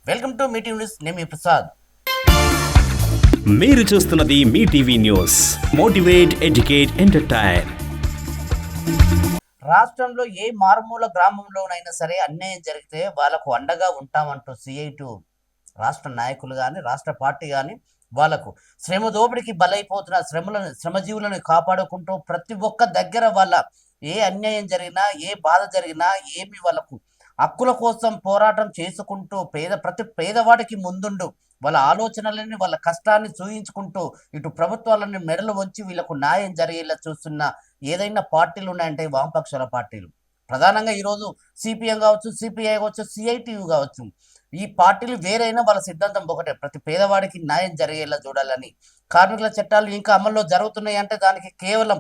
Welcome to మీ TV news. నేను మీ ప్రసాద్. మీరు చూస్తున్నది మీ TV news. Motivate, educate, entertain. రాష్ట్రంలో ఏ మారుమూల గ్రామంలోనైనా సరే అన్యాయం జరిగితే వాళ్ళకు అండగా ఉంటామంటూ సిఐటు రాష్ట్ర నాయకులు కానీ రాష్ట్ర పార్టీ కానీ వాళ్ళకు శ్రమ దోపిడికి బలైపోతున్న శ్రమజీవులను కాపాడుకుంటూ ప్రతి ఒక్క దగ్గర వాళ్ళ ఏ అన్యాయం జరిగినా ఏ బాధ జరిగినా ఏమి వాళ్ళకు హక్కుల కోసం పోరాటం చేసుకుంటూ ప్రతి పేదవాడికి ముందుండు వాళ్ళ ఆలోచనలని వాళ్ళ కష్టాన్ని చూయించుకుంటూ ఇటు ప్రభుత్వాలని మెడలు వంచి వీళ్ళకు న్యాయం జరిగేలా చూస్తున్న ఏదైనా పార్టీలు ఉన్నాయంటే వామపక్షాల పార్టీలు. ప్రధానంగా ఈరోజు సిపిఎం కావచ్చు, సిపిఐ కావచ్చు, సిఐటియు కావచ్చు, ఈ పార్టీలు వేరైనా వాళ్ళ సిద్ధాంతం ఒకటే, ప్రతి పేదవాడికి న్యాయం జరిగేలా చూడాలని. కార్మికుల చట్టాలు ఇంకా అమల్లో జరుగుతున్నాయి అంటే దానికి కేవలం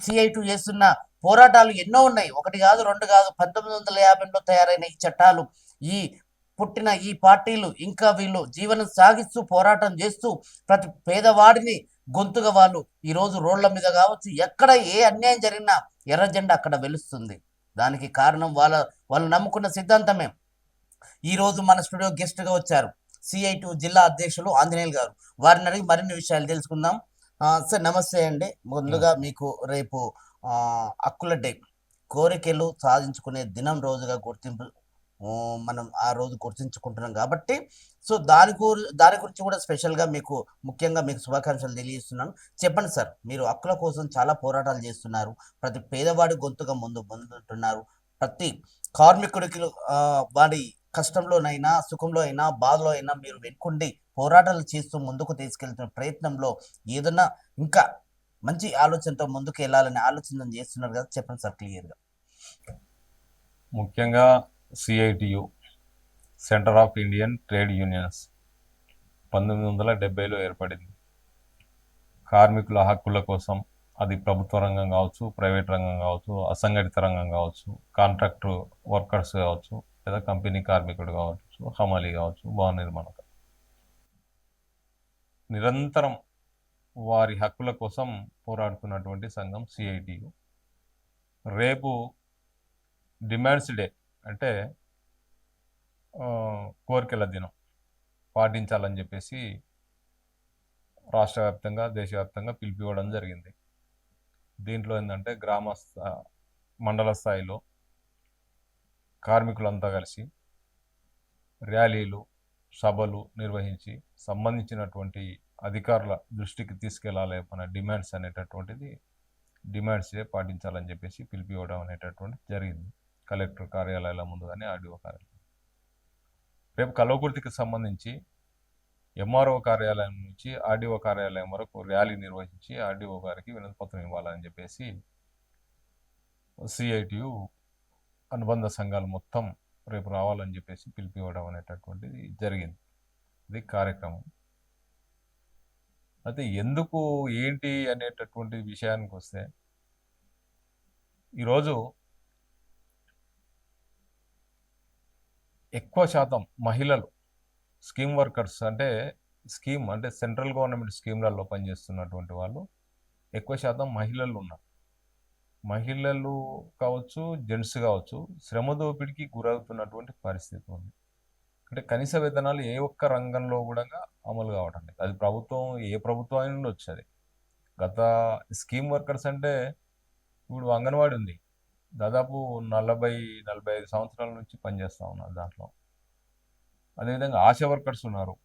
సిఐటు చేస్తున్న పోరాటాలు ఎన్నో ఉన్నాయి. ఒకటి కాదు, రెండు కాదు. 1950లో తయారైన ఈ చట్టాలు, ఈ పుట్టిన ఈ పార్టీలు ఇంకా వీళ్ళు జీవనం సాగిస్తూ పోరాటం చేస్తూ ప్రతి పేదవాడిని గొంతుగా వాళ్ళు ఈరోజు రోడ్ల మీద కావచ్చు, ఎక్కడ ఏ అన్యాయం జరిగినా ఎర్ర జెండా అక్కడ వెలుస్తుంది. దానికి కారణం వాళ్ళు నమ్ముకున్న సిద్ధాంతమే. ఈరోజు మన స్టూడియో గెస్ట్గా వచ్చారు సిఐటు జిల్లా అధ్యక్షులు ఆంజనేయులు గారు. వారిని అడిగి మరిన్ని విషయాలు తెలుసుకుందాం. సార్ నమస్తే అండి. ముందుగా మీకు రేపు హక్కుల డే, కోరికలు సాధించుకునే దినం రోజుగా గుర్తింపు మనం ఆ రోజు గుర్తించుకుంటున్నాం కాబట్టి సో దాని గురించి కూడా స్పెషల్గా మీకు ముఖ్యంగా మీకు శుభాకాంక్షలు తెలియజేస్తున్నాను. చెప్పండి సార్, మీరు హక్కుల కోసం చాలా పోరాటాలు చేస్తున్నారు, ప్రతి పేదవాడి గొంతుగా ముందుంటున్నారు, ప్రతి కార్మికుడికి వాడి కష్టంలోనైనా సుఖంలో అయినా బాధలో అయినా మీరు వెనుకుండి పోరాటాలు చేస్తూ ముందుకు తీసుకెళ్తున్న ప్రయత్నంలో ఏదన్నా ఇంకా మంచి ఆలోచనతో ముందుకు వెళ్ళాలని ఆలోచన చేస్తున్నారు కదా, చెప్పండి సార్ క్లియర్గా. ముఖ్యంగా CITU, centre of Indian trade unions, 1970లో ఏర్పడింది. కార్మికుల హక్కుల కోసం, అది ప్రభుత్వ రంగం కావచ్చు, ప్రైవేట్ రంగం కావచ్చు, అసంఘటిత రంగం కావచ్చు, కాంట్రాక్ట్ వర్కర్స్ కావచ్చు, లేదా కంపెనీ కార్మికుడు కావచ్చు, హమాలీ కావచ్చు, భవన నిర్మాణ, నిరంతరం వారి హక్కుల కోసం పోరాడుతున్నటువంటి సంఘం సిఐటియు. రేపు డిమాండ్స్ డే అంటే కోరికల దినం పాటించాలని చెప్పేసి రాష్ట్ర వ్యాప్తంగా దేశవ్యాప్తంగా పిలిపివ్వడం జరిగింది. దీంట్లో ఏంటంటే మండల స్థాయిలో కార్మికులంతా కలిసి ర్యాలీలు, సభలు నిర్వహించి సంబంధించినటువంటి అధికారుల దృష్టికి తీసుకెళ్లాలి మన డిమాండ్స్ అనేటటువంటిది, డిమాండ్స్ డే పాటించాలని చెప్పేసి పిలిపివ్వడం అనేటటువంటిది జరిగింది. కలెక్టర్ కార్యాలయాల ముందు కానీ ఆర్డీఓ కార్యాలయం. రేపు కల్వకుర్తికి సంబంధించి ఎంఆర్ఓ కార్యాలయం నుంచి ఆర్డీఓ కార్యాలయం వరకు ర్యాలీ నిర్వహించి ఆర్డీఓ గారికి వినతిపత్రం ఇవ్వాలని చెప్పేసి సిఐటియు అనుబంధ సంఘాలు మొత్తం రేపు రావాలని చెప్పేసి పిలిపివ్వడం అనేటటువంటిది జరిగింది. ఇది కార్యక్రమం. అయితే ఎందుకు ఏంటి అనేటటువంటి విషయానికి వస్తే, ఈరోజు ఎక్కువ శాతం మహిళలు స్కీమ్ వర్కర్స్, అంటే సెంట్రల్ గవర్నమెంట్ స్కీమ్లలో పనిచేస్తున్నటువంటి వాళ్ళు ఎక్కువ శాతం మహిళలు ఉన్నారు. మహిళలు కావచ్చు, జెంట్స్ కావచ్చు, శ్రమ దోపిడికి గురవుతున్నటువంటి పరిస్థితి ఉంది. అంటే కనీస వేతనాలు ఏ ఒక్క రంగంలో కూడా అమలు కావటం లేదు. అది ఏ ప్రభుత్వం అయినా ఉండొచ్చు. అది గత స్కీమ్ వర్కర్స్ అంటే ఇప్పుడు అంగన్వాడీ ఉంది, దాదాపు 40-45 సంవత్సరాల నుంచి పనిచేస్తూ ఉన్నారు దాంట్లో. అదేవిధంగా ఆశా వర్కర్స్ ఉన్నారు,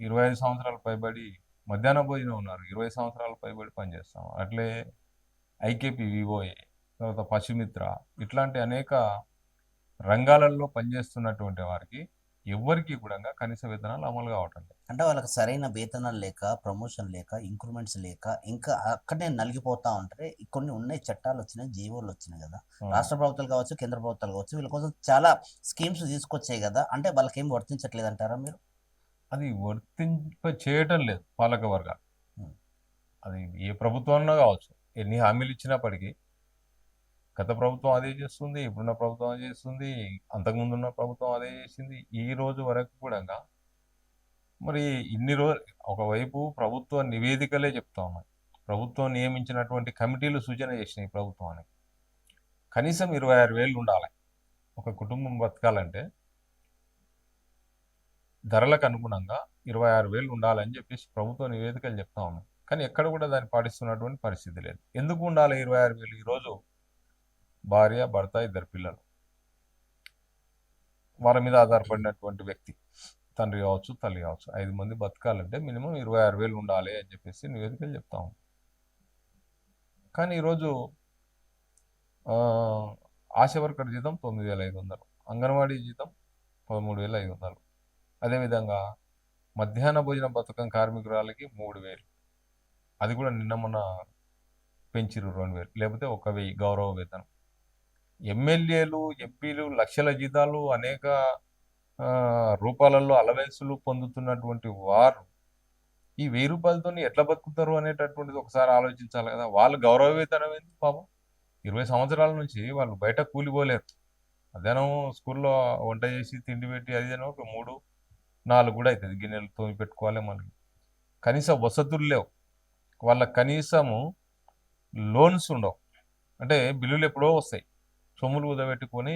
25 సంవత్సరాల పైబడి. మధ్యాహ్న భోజనం ఉన్నారు, 20 సంవత్సరాల పైబడి పనిచేస్తాం. అట్లే ఐకేపీ, వివోఏ, తర్వాత పశుమిత్ర, ఇట్లాంటి అనేక రంగాలలో పనిచేస్తున్నటువంటి వారికి ఎవరికి కూడా కనీస వేతనాలు అమలు కావటం లేదు. అంటే వాళ్ళకి సరైన వేతనాలు లేక, ప్రమోషన్ లేక, ఇంక్రిమెంట్స్ లేక ఇంకా అక్కడనే నలిగిపోతా ఉంటారు. కొన్ని ఉన్నాయి, చట్టాలు వచ్చినాయి, జీవోలు వచ్చినాయి కదా, రాష్ట్ర ప్రభుత్వాలు కావచ్చు, కేంద్ర ప్రభుత్వాలు కావచ్చు, వీళ్ళ కోసం చాలా స్కీమ్స్ తీసుకొచ్చాయి కదా, అంటే వాళ్ళకి ఏం వర్తించట్లేదు అంటారా మీరు? అది చేయటం లేదు పాలక వర్గాలు. అది ఏ ప్రభుత్వంలో కావచ్చు, ఎన్ని హామీలు ఇచ్చినప్పటికీ గత ప్రభుత్వం అదే చేస్తుంది, ఇప్పుడున్న ప్రభుత్వం అదే చేస్తుంది, అంతకుముందున్న ప్రభుత్వం అదే చేసింది. ఈ రోజు వరకు కూడా మరి ఇన్ని రోజులు ఒకవైపు ప్రభుత్వ నివేదికలే చెప్తా ఉన్నాయి, ప్రభుత్వం నియమించినటువంటి కమిటీలు సూచన చేసినాయి ప్రభుత్వానికి కనీసం 26,000 ఉండాలి ఒక కుటుంబం బతకాలంటే. ధరలకు అనుగుణంగా 26,000 ఉండాలని చెప్పేసి ప్రభుత్వ నివేదికలు చెప్తా ఉన్నాయి. కానీ ఎక్కడ కూడా దాన్ని పాటిస్తున్నటువంటి పరిస్థితి లేదు. ఎందుకు ఉండాలి 26,000? ఈరోజు భార్య, భర్త, 2 పిల్లలు, వాళ్ళ మీద ఆధారపడినటువంటి వ్యక్తి, తండ్రి కావచ్చు, తల్లి కావచ్చు, 5 మంది బతకాలంటే మినిమం 26,000 ఉండాలి అని చెప్పేసి నివేదికలు చెప్తా ఉన్నాయి. కానీ ఈరోజు ఆశా వర్కర్ జీతం 9,500, అంగన్వాడీ జీతం 13,500, అదేవిధంగా మధ్యాహ్న భోజన పథకం కార్మికురాలకి 3,000, అది కూడా నిన్న మొన్న పెంచిరు 2,000, లేకపోతే 1,000 గౌరవ వేతనం. ఎమ్మెల్యేలు, ఎంపీలు లక్షల జీతాలు, అనేక రూపాలలో అలవెన్సులు పొందుతున్నటువంటి వారు ఈ 1,000 రూపాయలతో ఎట్లా బతుకుతారు అనేటటువంటిది ఒకసారి ఆలోచించాలి కదా. వాళ్ళు గౌరవ వేతనం ఏంది పాపం? 20 సంవత్సరాల నుంచి వాళ్ళు బయట కూలిపోలేరు. మధ్యాహ్నం స్కూల్లో వంట చేసి తిండి పెట్టి అది ఒక 3-4 కూడా అవుతుంది, గిన్నెలు తోమి పెట్టుకోవాలి. మనకి కనీస వసతులు లేవు. వాళ్ళకి కనీసము లోన్స్ ఉండవు. అంటే బిల్లులు ఎప్పుడో వస్తాయి, సొమ్ములు కుదబెట్టుకొని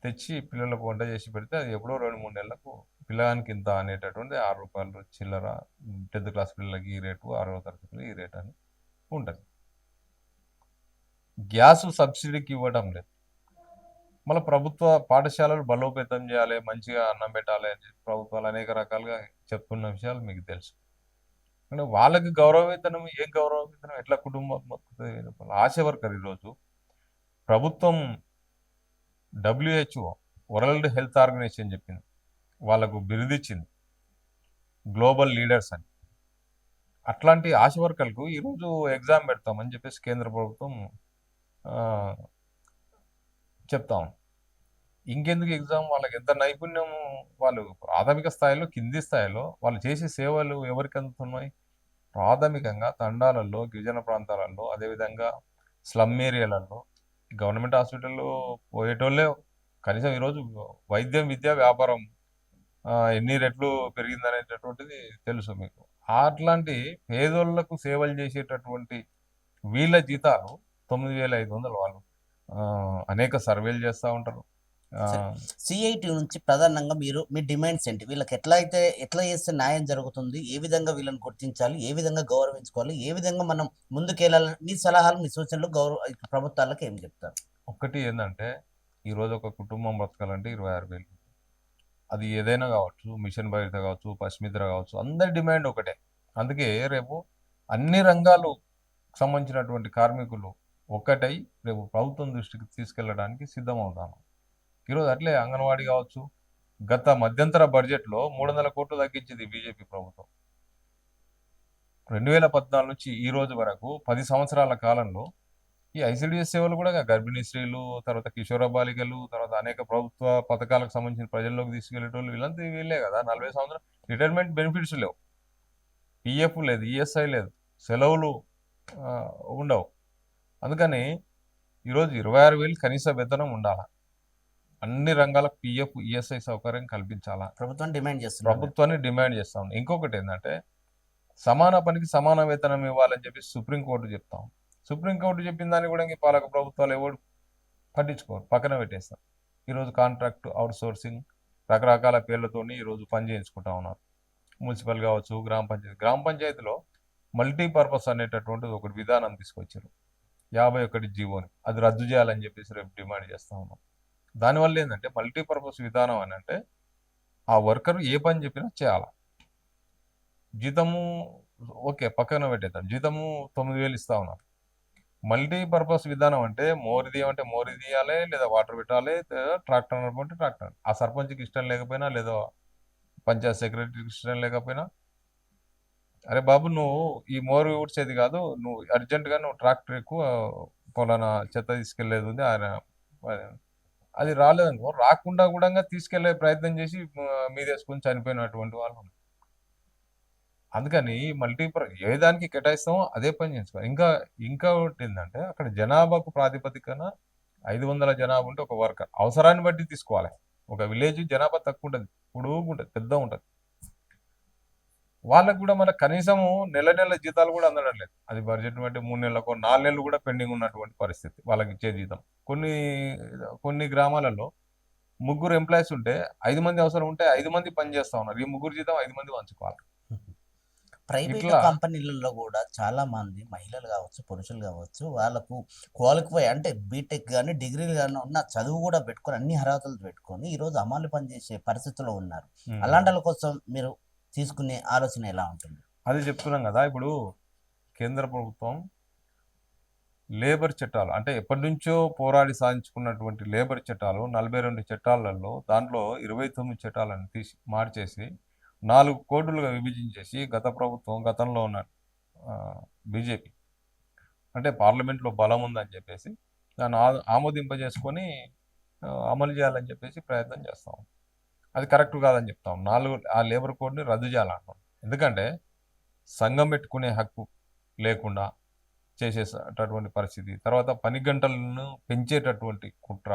తెచ్చి పిల్లలకు వంట చేసి పెడితే అది ఎప్పుడో 2-3 నెలలకు పిల్లగానికి ఇంత అనేటటువంటి 6 రూపాయలు చిల్లర. 10th క్లాస్ పిల్లలకి ఈ రేటు, 6వ తరగతిలో ఈ రేటు అని ఉంటుంది. గ్యాస్ సబ్సిడీకి ఇవ్వడం లేదు. మళ్ళీ ప్రభుత్వ పాఠశాలలు బలోపేతం చేయాలి, మంచిగా అన్నం పెట్టాలి అని ప్రభుత్వాలు అనేక రకాలుగా చెప్తున్న విషయాలు మీకు తెలుసు. అంటే వాళ్ళకి గౌరవ వేతనం, ఏం గౌరవ వేతనం, ఎట్లా కుటుంబం బతుకుతుంది? ఆశా వర్కర్ ఈరోజు ప్రభుత్వం WHO, వరల్డ్ హెల్త్ ఆర్గనైజేషన్ చెప్పింది, వాళ్ళకు బిరుదిచ్చింది గ్లోబల్ లీడర్స్ అని. అట్లాంటి ఆశా వర్కర్లకు ఈరోజు ఎగ్జామ్ పెడతామని చెప్పేసి కేంద్ర ప్రభుత్వం చెప్తాం. ఇంకెందుకు ఎగ్జామ్? వాళ్ళకి ఎంత నైపుణ్యం, వాళ్ళు ప్రాథమిక స్థాయిలో, కింది స్థాయిలో వాళ్ళు చేసే సేవలు ఎవరికి అందుతున్నాయి? ప్రాథమికంగా తండాలలో, గిరిజన ప్రాంతాలలో, అదేవిధంగా స్లమ్ ఏరియాలలో గవర్నమెంట్ హాస్పిటల్లో పోయేటోళ్ళే. కనీసం ఈరోజు వైద్యం, విద్య, వ్యాపారం ఎన్ని రెట్లు పెరిగిందనేటటువంటిది తెలుసు మీకు. అట్లాంటి పేదోళ్లకు సేవలు చేసేటటువంటి వీళ్ళ జీతాలు 9,500. వాళ్ళు అనేక సర్వేలు చేస్తూ ఉంటారు. సిఐటి నుంచి ప్రధానంగా మీరు మీ డిమాండ్స్ ఏంటి? వీళ్ళకి ఎట్లా చేస్తే న్యాయం జరుగుతుంది? ఏ విధంగా వీళ్ళని గుర్తించాలి? ఏ విధంగా గౌరవించుకోవాలి? ఏ విధంగా మనం ముందుకెళ్ళాలని మీ సలహాలు, మీ సూచనలు ప్రభుత్వాలకు ఏం చెప్తారు? ఒకటి ఏంటంటే, ఈరోజు ఒక కుటుంబం బ్రతకాలంటే 26,000. అది ఏదైనా కావచ్చు, మిషన్ భగీరథ కావచ్చు, పశ్చిమిత్ర కావచ్చు, అందరి డిమాండ్ ఒకటే. అందుకే రేపు అన్ని రంగాలు సంబంధించినటువంటి కార్మికులు ఒక్కటై రేపు ప్రభుత్వం దృష్టికి తీసుకెళ్ళడానికి సిద్ధమవుతాను. ఈరోజు అట్లే అంగన్వాడీ కావచ్చు, గత మధ్యంతర బడ్జెట్లో 300 కోట్లు తగ్గించింది బీజేపీ ప్రభుత్వం. 2014 నుంచి ఈ రోజు వరకు 10 సంవత్సరాల కాలంలో ఈ ICDS సేవలు కూడా గర్భిణీ స్త్రీలు, తర్వాత కిషోర బాలికలు, తర్వాత అనేక ప్రభుత్వ పథకాలకు సంబంధించిన ప్రజల్లోకి తీసుకెళ్లేటోళ్ళు వీళ్ళంతా వీళ్ళే కదా. 40 సంవత్సరాలు రిటైర్మెంట్ బెనిఫిట్స్ లేవు, PF లేదు, ESI లేదు, సెలవులు ఉండవు. అందుకని ఈరోజు 26,000 కనీస వేతనం ఉండాలా. అన్ని రంగాలకు PF, ESI సౌకర్యం కల్పించాలా ప్రభుత్వాన్ని డిమాండ్ చేస్తాం. ఇంకొకటి ఏంటంటే, సమాన పనికి సమాన వేతనం ఇవ్వాలని చెప్పి సుప్రీంకోర్టు చెప్తాం. సుప్రీంకోర్టు చెప్పిన దాన్ని కూడా పాలక ప్రభుత్వాలు ఎవరు పట్టించుకోరు, పక్కన పెట్టేస్తాం. ఈరోజు కాంట్రాక్ట్, అవుట్ సోర్సింగ్, రకరకాల పేర్లతోని ఈరోజు పని చేయించుకుంటా ఉన్నారు. మున్సిపల్ కావచ్చు, గ్రామ పంచాయతీలో మల్టీపర్పస్ అనేటటువంటిది ఒకటి విధానం తీసుకొచ్చారు, 51 జీవోని. అది రద్దు చేయాలని చెప్పేసి రేపు డిమాండ్ చేస్తూ ఉన్నాం. దానివల్ల ఏంటంటే, మల్టీపర్పస్ విధానం అని అంటే ఆ వర్కర్ ఏ పని చెప్పినా చేయాలి. జీతము ఓకే పక్కన పెట్టేద్దాం, జీతము 9,000 ఇస్తా ఉన్నారు. మల్టీపర్పస్ విధానం అంటే మోరీ అంటే మోరీ తీయాలి, లేదా వాటర్ పెట్టాలి, ట్రాక్టర్ అనుకుంటే ట్రాక్టర్. ఆ సర్పంచ్కి ఇష్టం లేకపోయినా, లేదా పంచాయత్ సెక్రటరీకి ఇష్టం లేకపోయినా, అరే బాబు నువ్వు ఈ మోరు ఊడ్చేది కాదు, నువ్వు అర్జెంటుగా నువ్వు ట్రాక్టర్ ఎక్కువ పొలానా చెత్త తీసుకెళ్లేది ఉంది, ఆయన అది రాలేదనుకో, రాకుండా కూడా తీసుకెళ్లే ప్రయత్నం చేసి మీదేసుకుని చనిపోయినటువంటి వాళ్ళు. అందుకని ఏ దానికి కేటాయిస్తామో అదే పని చేసుకోవాలి. ఇంకా ఒకటి ఏంటంటే, అక్కడ జనాభాకు ప్రాతిపదికన 500 జనాభా ఉంటే ఒక వర్కర్ అవసరాన్ని బట్టి తీసుకోవాలి. ఒక విలేజ్ జనాభా తక్కువ ఉంటుంది, పొడుగు ఉంటుంది, పెద్ద ఉంటుంది, వాళ్ళకు కూడా మన కనీసము నెల జీతాలు కూడా అందడం లేదు. అది బడ్జెట్ బట్టి 3 నెలలకు 4 నెలలు కూడా పెండింగ్ ఉన్నటువంటి పరిస్థితి వాళ్ళకి ఇచ్చే జీతం. కొన్ని గ్రామాలలో ముగ్గురు ఎంప్లాయీస్ ఉంటే 5 మంది అవసరం ఉంటే 5 మంది పని చేస్తా ఉన్నారు. ఈ ముగ్గురు జీతం 5 మంది పంచుకోవాలి. ప్రైవేట్ ఇట్లా కంపెనీలలో కూడా చాలా మంది మహిళలు కావచ్చు, పురుషులు కావచ్చు, వాళ్ళకు క్వాలిఫై అంటే బీటెక్ కానీ, డిగ్రీలు కానీ ఉన్న చదువు కూడా పెట్టుకొని అన్ని అర్హతలు పెట్టుకొని ఈరోజు అమలు పనిచేసే పరిస్థితిలో ఉన్నారు. అలాంటి వాళ్ళ కోసం మీరు తీసుకునే ఆలోచన ఎలా ఉంటుంది? అది చెప్తున్నాం కదా. ఇప్పుడు కేంద్ర ప్రభుత్వం లేబర్ చట్టాలు అంటే ఎప్పటి నుంచో పోరాడి సాధించుకున్నటువంటి లేబర్ చట్టాలు 42 చట్టాలలో దాంట్లో 29 చట్టాలను తీసి మార్చేసి 4 కోడులుగా విభజించేసి గత ప్రభుత్వం గతంలో ఉన్న బీజేపీ అంటే పార్లమెంట్లో బలం ఉందని చెప్పేసి దాన్ని ఆమోదింపజేసుకొని అమలు చేయాలని చెప్పేసి ప్రయత్నం చేస్తాం. అది కరెక్ట్ కాదని చెప్తాం. ఆ లేబర్ కోడ్ని రద్దు చేయాలంటాం. ఎందుకంటే సంఘం పెట్టుకునే హక్కు లేకుండా చేసేటటువంటి పరిస్థితి, తర్వాత పని గంటలను పెంచేటటువంటి కుట్ర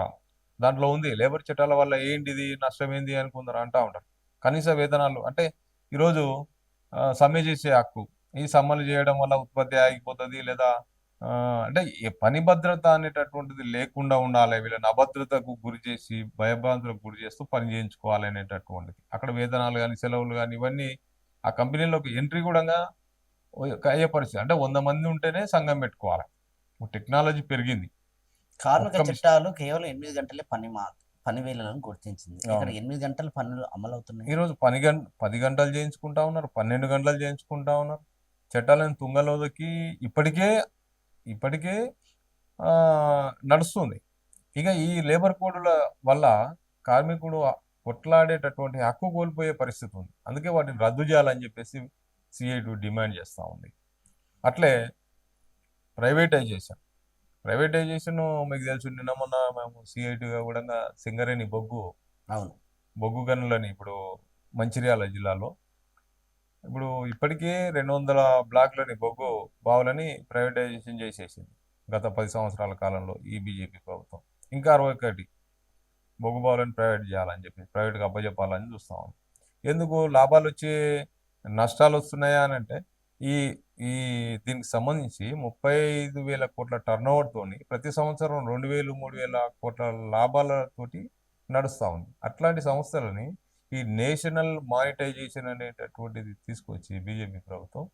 దాంట్లో ఉంది. లేబర్ చట్టాల వల్ల ఏంటిది నష్టం ఏంది అని కొందరు అంటూ ఉంటారు. కనీస వేతనాలు అంటే ఈరోజు సమ్మె చేసే హక్కు, ఈ సమ్మెలు చేయడం వల్ల ఉత్పత్తి ఆగిపోతుంది లేదా అంటే పని భద్రత అనేటటువంటిది లేకుండా ఉండాలి, వీళ్ళని అభద్రతకు గురి చేసి భయభ్రాంతులకు గురి చేస్తూ పని చేయించుకోవాలి అనేటటువంటిది. అక్కడ వేతనాలు కానీ సెలవులు కానీ ఇవన్నీ ఆ కంపెనీలోకి ఎంట్రీ కూడా అయ్యే పరిస్థితి. అంటే 100 మంది ఉంటేనే సంఘం పెట్టుకోవాలి. టెక్నాలజీ పెరిగింది. కార్మిక చట్టాలు కేవలం 8 గంటలే పని వేళలను గుర్తించింది. ఇక్కడ 8 గంటల పనులు అమలవుతున్నాయి. ఈరోజు 10 గంటలు చేయించుకుంటా ఉన్నారు, 12 గంటలు చేయించుకుంటా ఉన్నారు. చట్టాలను తుంగలోకి ఇప్పటికే నడుస్తుంది. ఇక ఈ లేబర్ కోడ్ల వల్ల కార్మికుడు కొట్లాడేటటువంటి హక్కు కోల్పోయే పరిస్థితి ఉంది. అందుకే వాటిని రద్దు చేయాలని చెప్పేసి సిఐటి డిమాండ్ చేస్తూ ఉంది. అట్లే ప్రైవేటైజేషన్ మీకు తెలుసు. నిన్న మొన్న మేము సిఐటిగా కూడా సింగరేణి బొగ్గు గనులని ఇప్పుడు మంచిర్యాల జిల్లాలో ఇప్పుడు ఇప్పటికే 200 బ్లాక్లని బొగ్గు బావులని ప్రైవేటైజేషన్ చేసేసింది గత 10 సంవత్సరాల కాలంలో ఈ బీజేపీ ప్రభుత్వం. ఇంకా 61 బొగ్గు బావులను ప్రైవేట్ చేయాలని చెప్పి ప్రైవేట్గా అప్పచెప్పాలని చూస్తా ఉంది. ఎందుకు లాభాలు వచ్చే నష్టాలు వస్తున్నాయా అని అంటే ఈ ఈ దీనికి సంబంధించి 35,000 కోట్ల టర్నోవర్ తోని ప్రతి సంవత్సరం 2,000, 3,000 కోట్ల లాభాలతోటి నడుస్తూ ఉంది. అట్లాంటి సంస్థలని ఈ నేషనల్ మానిటైజేషన్ అనేటటువంటిది తీసుకొచ్చి బీజేపీ ప్రభుత్వం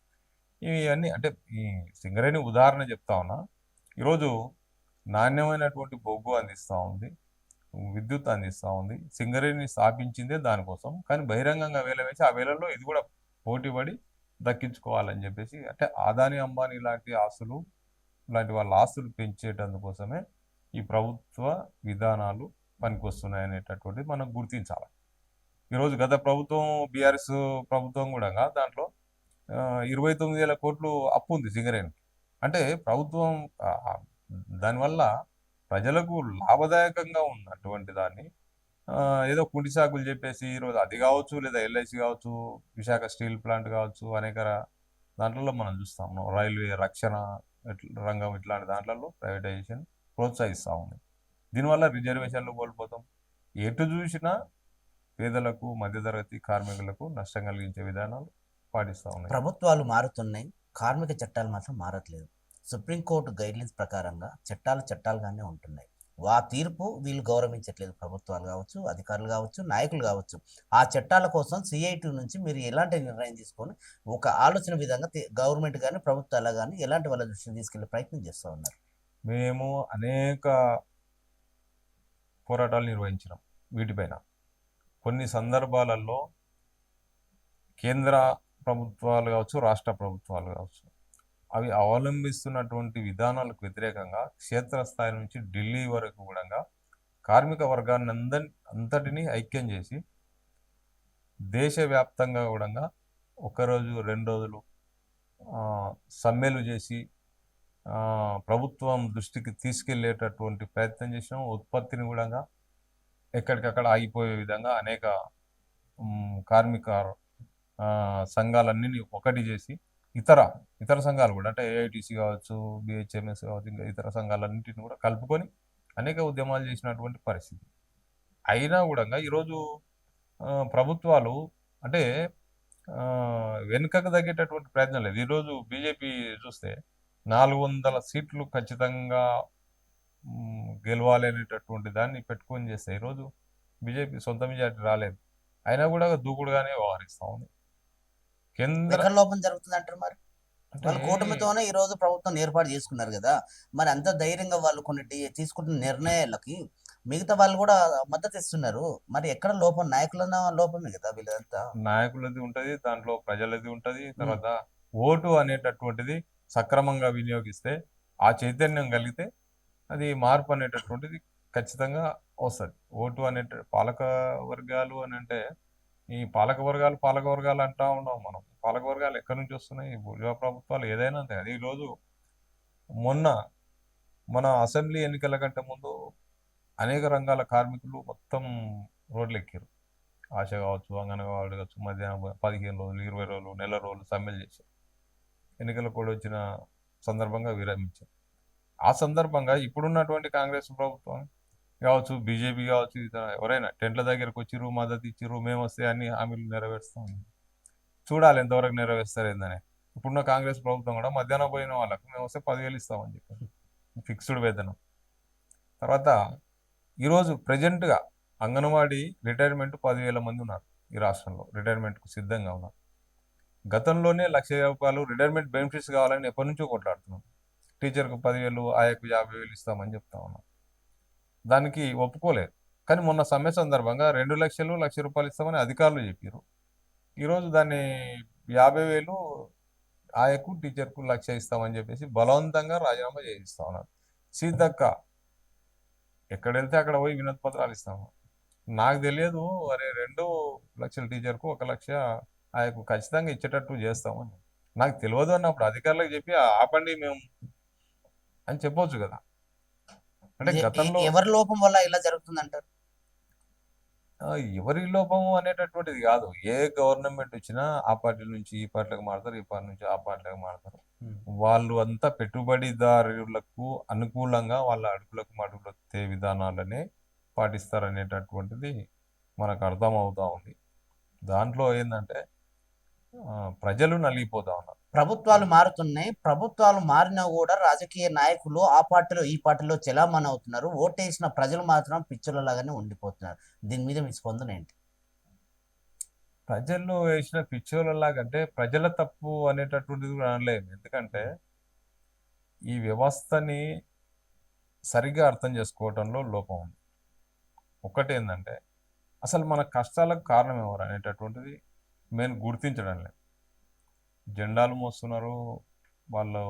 ఇవన్నీ అంటే ఈ సింగరేణి ఉదాహరణ చెప్తా ఉన్నా. ఈరోజు నాణ్యమైనటువంటి బొగ్గు అందిస్తూ ఉంది, విద్యుత్ అందిస్తూ ఉంది. సింగరేణిని స్థాపించిందే దానికోసం, కానీ బహిరంగంగా వేల వేసి ఆ వేళల్లో ఇది కూడా పోటీపడి దక్కించుకోవాలని చెప్పేసి అంటే అదాని అంబానీ లాంటి వాళ్ళ ఆస్తులు పెంచేటందుకోసమే ఈ ప్రభుత్వ విధానాలు పనికొస్తున్నాయి అనేటటువంటిది మనం గుర్తించాలి. ఈరోజు గత ప్రభుత్వం బీఆర్ఎస్ ప్రభుత్వం కూడా దాంట్లో 29,000 కోట్లు అప్పు ఉంది సింగరేణికి. అంటే ప్రభుత్వం దానివల్ల ప్రజలకు లాభదాయకంగా ఉన్నటువంటి దాన్ని ఏదో కుంటి సాకులు చెప్పేసి ఈరోజు అది కావచ్చు లేదా ఎల్ఐసి కావచ్చు, విశాఖ స్టీల్ ప్లాంట్ కావచ్చు, అనేక దాంట్లో మనం చూస్తాము. రైల్వే రక్షణ రంగం ఇట్లాంటి దాంట్లో ప్రైవేటైజేషన్ ప్రోత్సహిస్తూ ఉంది. దీనివల్ల రిజర్వేషన్లు కోల్పోతాం. ఎటు చూసినా పేదలకు మధ్యతరగతి కార్మికులకు నష్టం కలిగించే విధానాలు పాటిస్తూ ఉన్నాయి. ప్రభుత్వాలు మారుతున్నాయి, కార్మిక చట్టాలు మాత్రం మారట్లేదు. సుప్రీంకోర్టు గైడ్లైన్స్ ప్రకారంగా చట్టాలుగానే ఉంటున్నాయి. ఆ తీర్పు వీళ్ళు గౌరవించట్లేదు. ప్రభుత్వాలు కావచ్చు, అధికారులు కావచ్చు, నాయకులు కావచ్చు. ఆ చట్టాల కోసం సిఐటి నుంచి మీరు ఎలాంటి నిర్ణయం తీసుకొని ఒక ఆలోచన విధంగా గవర్నమెంట్ కానీ ప్రభుత్వాలు కానీ ఎలాంటి వాళ్ళ దృష్టిని తీసుకెళ్లే ప్రయత్నం చేస్తూ ఉన్నారు? మేము అనేక పోరాటాలు నిర్వహించినాం వీటిపైన. కొన్ని సందర్భాలలో కేంద్ర ప్రభుత్వాలు కావచ్చు, రాష్ట్ర ప్రభుత్వాలు కావచ్చు, అవి అవలంబిస్తున్నటువంటి విధానాలకు వ్యతిరేకంగా క్షేత్రస్థాయి నుంచి ఢిల్లీ వరకు కూడా కార్మిక వర్గాన్ని అంతటినీ ఐక్యం చేసి దేశవ్యాప్తంగా కూడా 1 రోజు 2 రోజులు సమ్మెలు చేసి ప్రభుత్వం దృష్టికి తీసుకెళ్లేటటువంటి ప్రయత్నం చేసినాం. ఉత్పత్తిని కూడా ఎక్కడికక్కడ ఆగిపోయే విధంగా అనేక కార్మిక సంఘాలన్నీ ఒకటి చేసి ఇతర సంఘాలు కూడా అంటే ఏఐటీసీ కావచ్చు, బిహెచ్ఎంఎస్ కావచ్చు, ఇంకా ఇతర సంఘాలన్నింటిని కూడా కలుపుకొని అనేక ఉద్యమాలు చేసినటువంటి పరిస్థితి. అయినా కూడా ఈరోజు ప్రభుత్వాలు అంటే వెనుకకు తగ్గేటటువంటి ప్రయత్నం లేదు. ఈరోజు బీజేపీ చూస్తే 400 సీట్లు ఖచ్చితంగా గెలవాలి అనేటటువంటి దాన్ని పెట్టుకొని చేస్తే ఈరోజు బీజేపీ సొంత మెజార్టీ రాలేదు, అయినా కూడా దూకుడుగానే వ్యవహరిస్తూ ఉంది. కేంద్ర ఎక్కడ లోపం జరుగుతుంది అంటారు మరి? అంటే వాళ్ళు కూటమితోనే ఈ రోజు ప్రభుత్వం ఏర్పాటు చేసుకున్నారు కదా, మరి అంత ధైర్యంగా వాళ్ళు తీసుకుంటున్న నిర్ణయాలకి మిగతా వాళ్ళు కూడా మద్దతు ఇస్తున్నారు. మరి ఎక్కడ లోపం? నాయకుల లోపమే కదా వీళ్ళంతా. నాయకులది ఉంటది, దాంట్లో ప్రజలది ఉంటది. తర్వాత ఓటు అనేటటువంటిది సక్రమంగా వినియోగిస్తే, ఆ చైతన్యం కలిగితే అది మార్పు అనేటటువంటిది ఖచ్చితంగా వస్తుంది. ఓటు పాలక వర్గాలు అని అంటే ఈ పాలక వర్గాలు అంటా ఉన్నాం మనం. పాలక వర్గాలు ఎక్కడి నుంచి వస్తున్నాయి? బూర్జువా ప్రభుత్వాలు ఏదైనా అంతే. అది ఈరోజు మొన్న మన అసెంబ్లీ ఎన్నికల కంటే ముందు అనేక రంగాల కార్మికులు మొత్తం రోడ్లు ఎక్కారు. ఆశ కావచ్చు, అంగన్వాడీ కావచ్చు, మధ్యాహ్నం 15 రోజులు, 20 రోజులు, నెల రోజులు సమ్మెలు చేశారు. ఎన్నికలు కూడా వచ్చిన సందర్భంగా విరమించారు. ఆ సందర్భంగా ఇప్పుడున్నటువంటి కాంగ్రెస్ ప్రభుత్వం కావచ్చు, బీజేపీ కావచ్చు, ఎవరైనా టెంట్ల దగ్గరకు వచ్చిర్రు, మద్దతు ఇచ్చిర్రు, మేము వస్తే అన్ని హామీలు నెరవేరుస్తాం. చూడాలి ఎంతవరకు నెరవేరుస్తారు ఏందని. ఇప్పుడున్న కాంగ్రెస్ ప్రభుత్వం కూడా మధ్యాహ్నం పోయిన వాళ్ళకు మేము వస్తే 10,000 ఇస్తామని చెప్పారు, ఫిక్స్డ్ వేతనం. తర్వాత ఈరోజు ప్రజెంట్గా అంగన్వాడీ రిటైర్మెంట్ 10,000 మంది ఉన్నారు ఈ రాష్ట్రంలో, రిటైర్మెంట్కు సిద్ధంగా ఉన్నారు. గతంలోనే 1,00,000 రూపాయలు రిటైర్మెంట్ బెనిఫిట్స్ కావాలని ఎప్పటి నుంచో కొట్లాడుతున్నాం. టీచర్కు 10,000, ఆయకు 50,000 ఇస్తామని చెప్తా ఉన్నాం. దానికి ఒప్పుకోలేదు. కానీ మొన్న సమ్మె సందర్భంగా 2 లక్షలు, 1,00,000 రూపాయలు ఇస్తామని అధికారులు చెప్పారు. ఈరోజు దాన్ని 50,000 ఆయకు, టీచర్కు 1,00,000 ఇస్తామని చెప్పేసి బలవంతంగా రాజీనామా చేయిస్తా ఉన్నారు. సీతక్క ఎక్కడ వెళ్తే అక్కడ పోయి వినతి పత్రాలు ఇస్తాము. నాకు తెలియదు, అరే 2 లక్షల టీచర్కు 1,00,000 ఆయకు ఖచ్చితంగా ఇచ్చేటట్టు చేస్తామని. నాకు తెలియదు అన్నప్పుడు అధికారులకు చెప్పి ఆపండి మేము అని చెప్పొచ్చు కదా. అంటే గతంలో ఎవరి లోపం వల్ల ఇలా జరుగుతుంది అంటారు? ఎవరి లోపము అనేటటువంటిది కాదు. ఏ గవర్నమెంట్ వచ్చినా ఆ పార్టీ నుంచి ఈ పార్టీలకు మారుతారు, ఈ పార్టీ నుంచి ఆ పార్టీలకు మారుతారు. వాళ్ళు అంతా పెట్టుబడిదారులకు అనుకూలంగా వాళ్ళ అడుగులకు మడుగులొత్తే విధానాలనే పాటిస్తారనేటటువంటిది మనకు అర్థమవుతా ఉంది. దాంట్లో ఏంటంటే ప్రజలు నలిగిపోతా ఉన్నారు. ప్రభుత్వాలు మారుతున్నాయి. ప్రభుత్వాలు మారినా కూడా రాజకీయ నాయకులు ఆ పార్టీలో ఈ పార్టీలో చెలామణి అవుతున్నారు. ఓటేసిన ప్రజలు మాత్రం పిచ్చులలాగానే ఉండిపోతున్నారు. దీని మీద మీ స్పందన ఏంటి? ప్రజల్లో వేసిన పిచ్చోళ్ళలాగంటే ప్రజల తప్పు అనేటటువంటిది కూడా అనలేము. ఎందుకంటే ఈ వ్యవస్థని సరిగ్గా అర్థం చేసుకోవడంలో లోపం ఉంది. ఒకటి ఏంటంటే అసలు మన కష్టాలకు కారణం ఎవరు అనేటటువంటిది మేము గుర్తించడం లేదు. జెండాలు మోస్తున్నారు వాళ్ళు,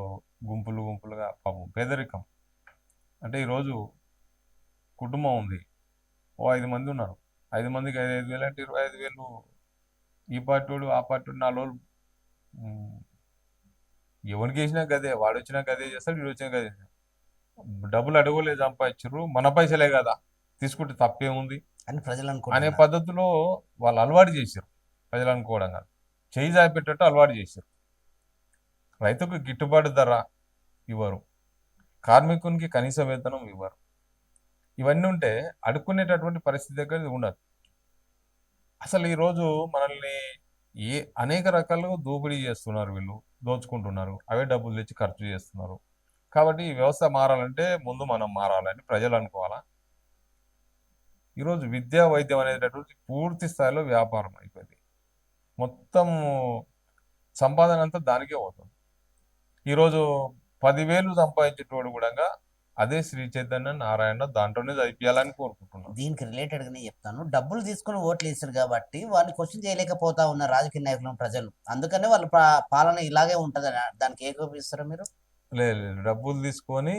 గుంపులుగా. పాపం పేదరికం అంటే ఈరోజు కుటుంబం ఉంది, ఓ 5 మంది ఉన్నారు. 5 మందికి 5,500 అంటే 25,000 ఈ పార్టీడు ఆ పార్టీడు 4 రోజులు ఎవరికి వేసినా గదే, వాడు వచ్చినా గదే చేస్తాడు, వీడు వచ్చినా గదే చేస్తాడు. డబ్బులు అడగలేదు, సంపాదించారు, మన పైసలే కదా తీసుకుంటే తప్పేముంది అని ప్రజలు అనే అనుకుంటున్నారు. పద్ధతిలో వాళ్ళు అలవాటు చేశారు. ప్రజలు అనుకోవడం కాదు, చేయి జాపెట్టేట్టు అలవాటు చేశారు. రైతుకు గిట్టుబాటు ధర ఇవ్వరు, కార్మికునికి కనీస వేతనం ఇవ్వరు. ఇవన్నీ ఉంటే అడుక్కునేటటువంటి పరిస్థితి దగ్గర ఉండదు. అసలు ఈరోజు మనల్ని అనేక రకాలుగా దోపిడీ చేస్తున్నారు, వీళ్ళు దోచుకుంటున్నారు, అవే డబ్బులు తెచ్చి ఖర్చు చేస్తున్నారు. కాబట్టి ఈ వ్యవస్థ మారాలంటే ముందు మనం మారాలని ప్రజలు అనుకోవాలా. ఈరోజు విద్యా వైద్యం అనేటటువంటి పూర్తి స్థాయిలో వ్యాపారం అయిపోయింది. మొత్తం సంపాదన అంతా దానికే పోతుంది. ఈరోజు 10,000 సంపాదించేటోడు కూడా అదే శ్రీ చైతన్య నారాయణ దాంట్లోనే చదివించాలని కోరుకుంటున్నాను. దీనికి రిలేటెడ్గానే చెప్తాను. డబ్బులు తీసుకుని ఓట్లు వేసారు కాబట్టి వాళ్ళని క్వశ్చన్ చేయలేకపోతా ఉన్న రాజకీయ నాయకులను ప్రజలు, అందుకనే వాళ్ళ పాలన ఇలాగే ఉంటుందని దానికి ఏకోపిస్తారా మీరు? లేదు, డబ్బులు తీసుకొని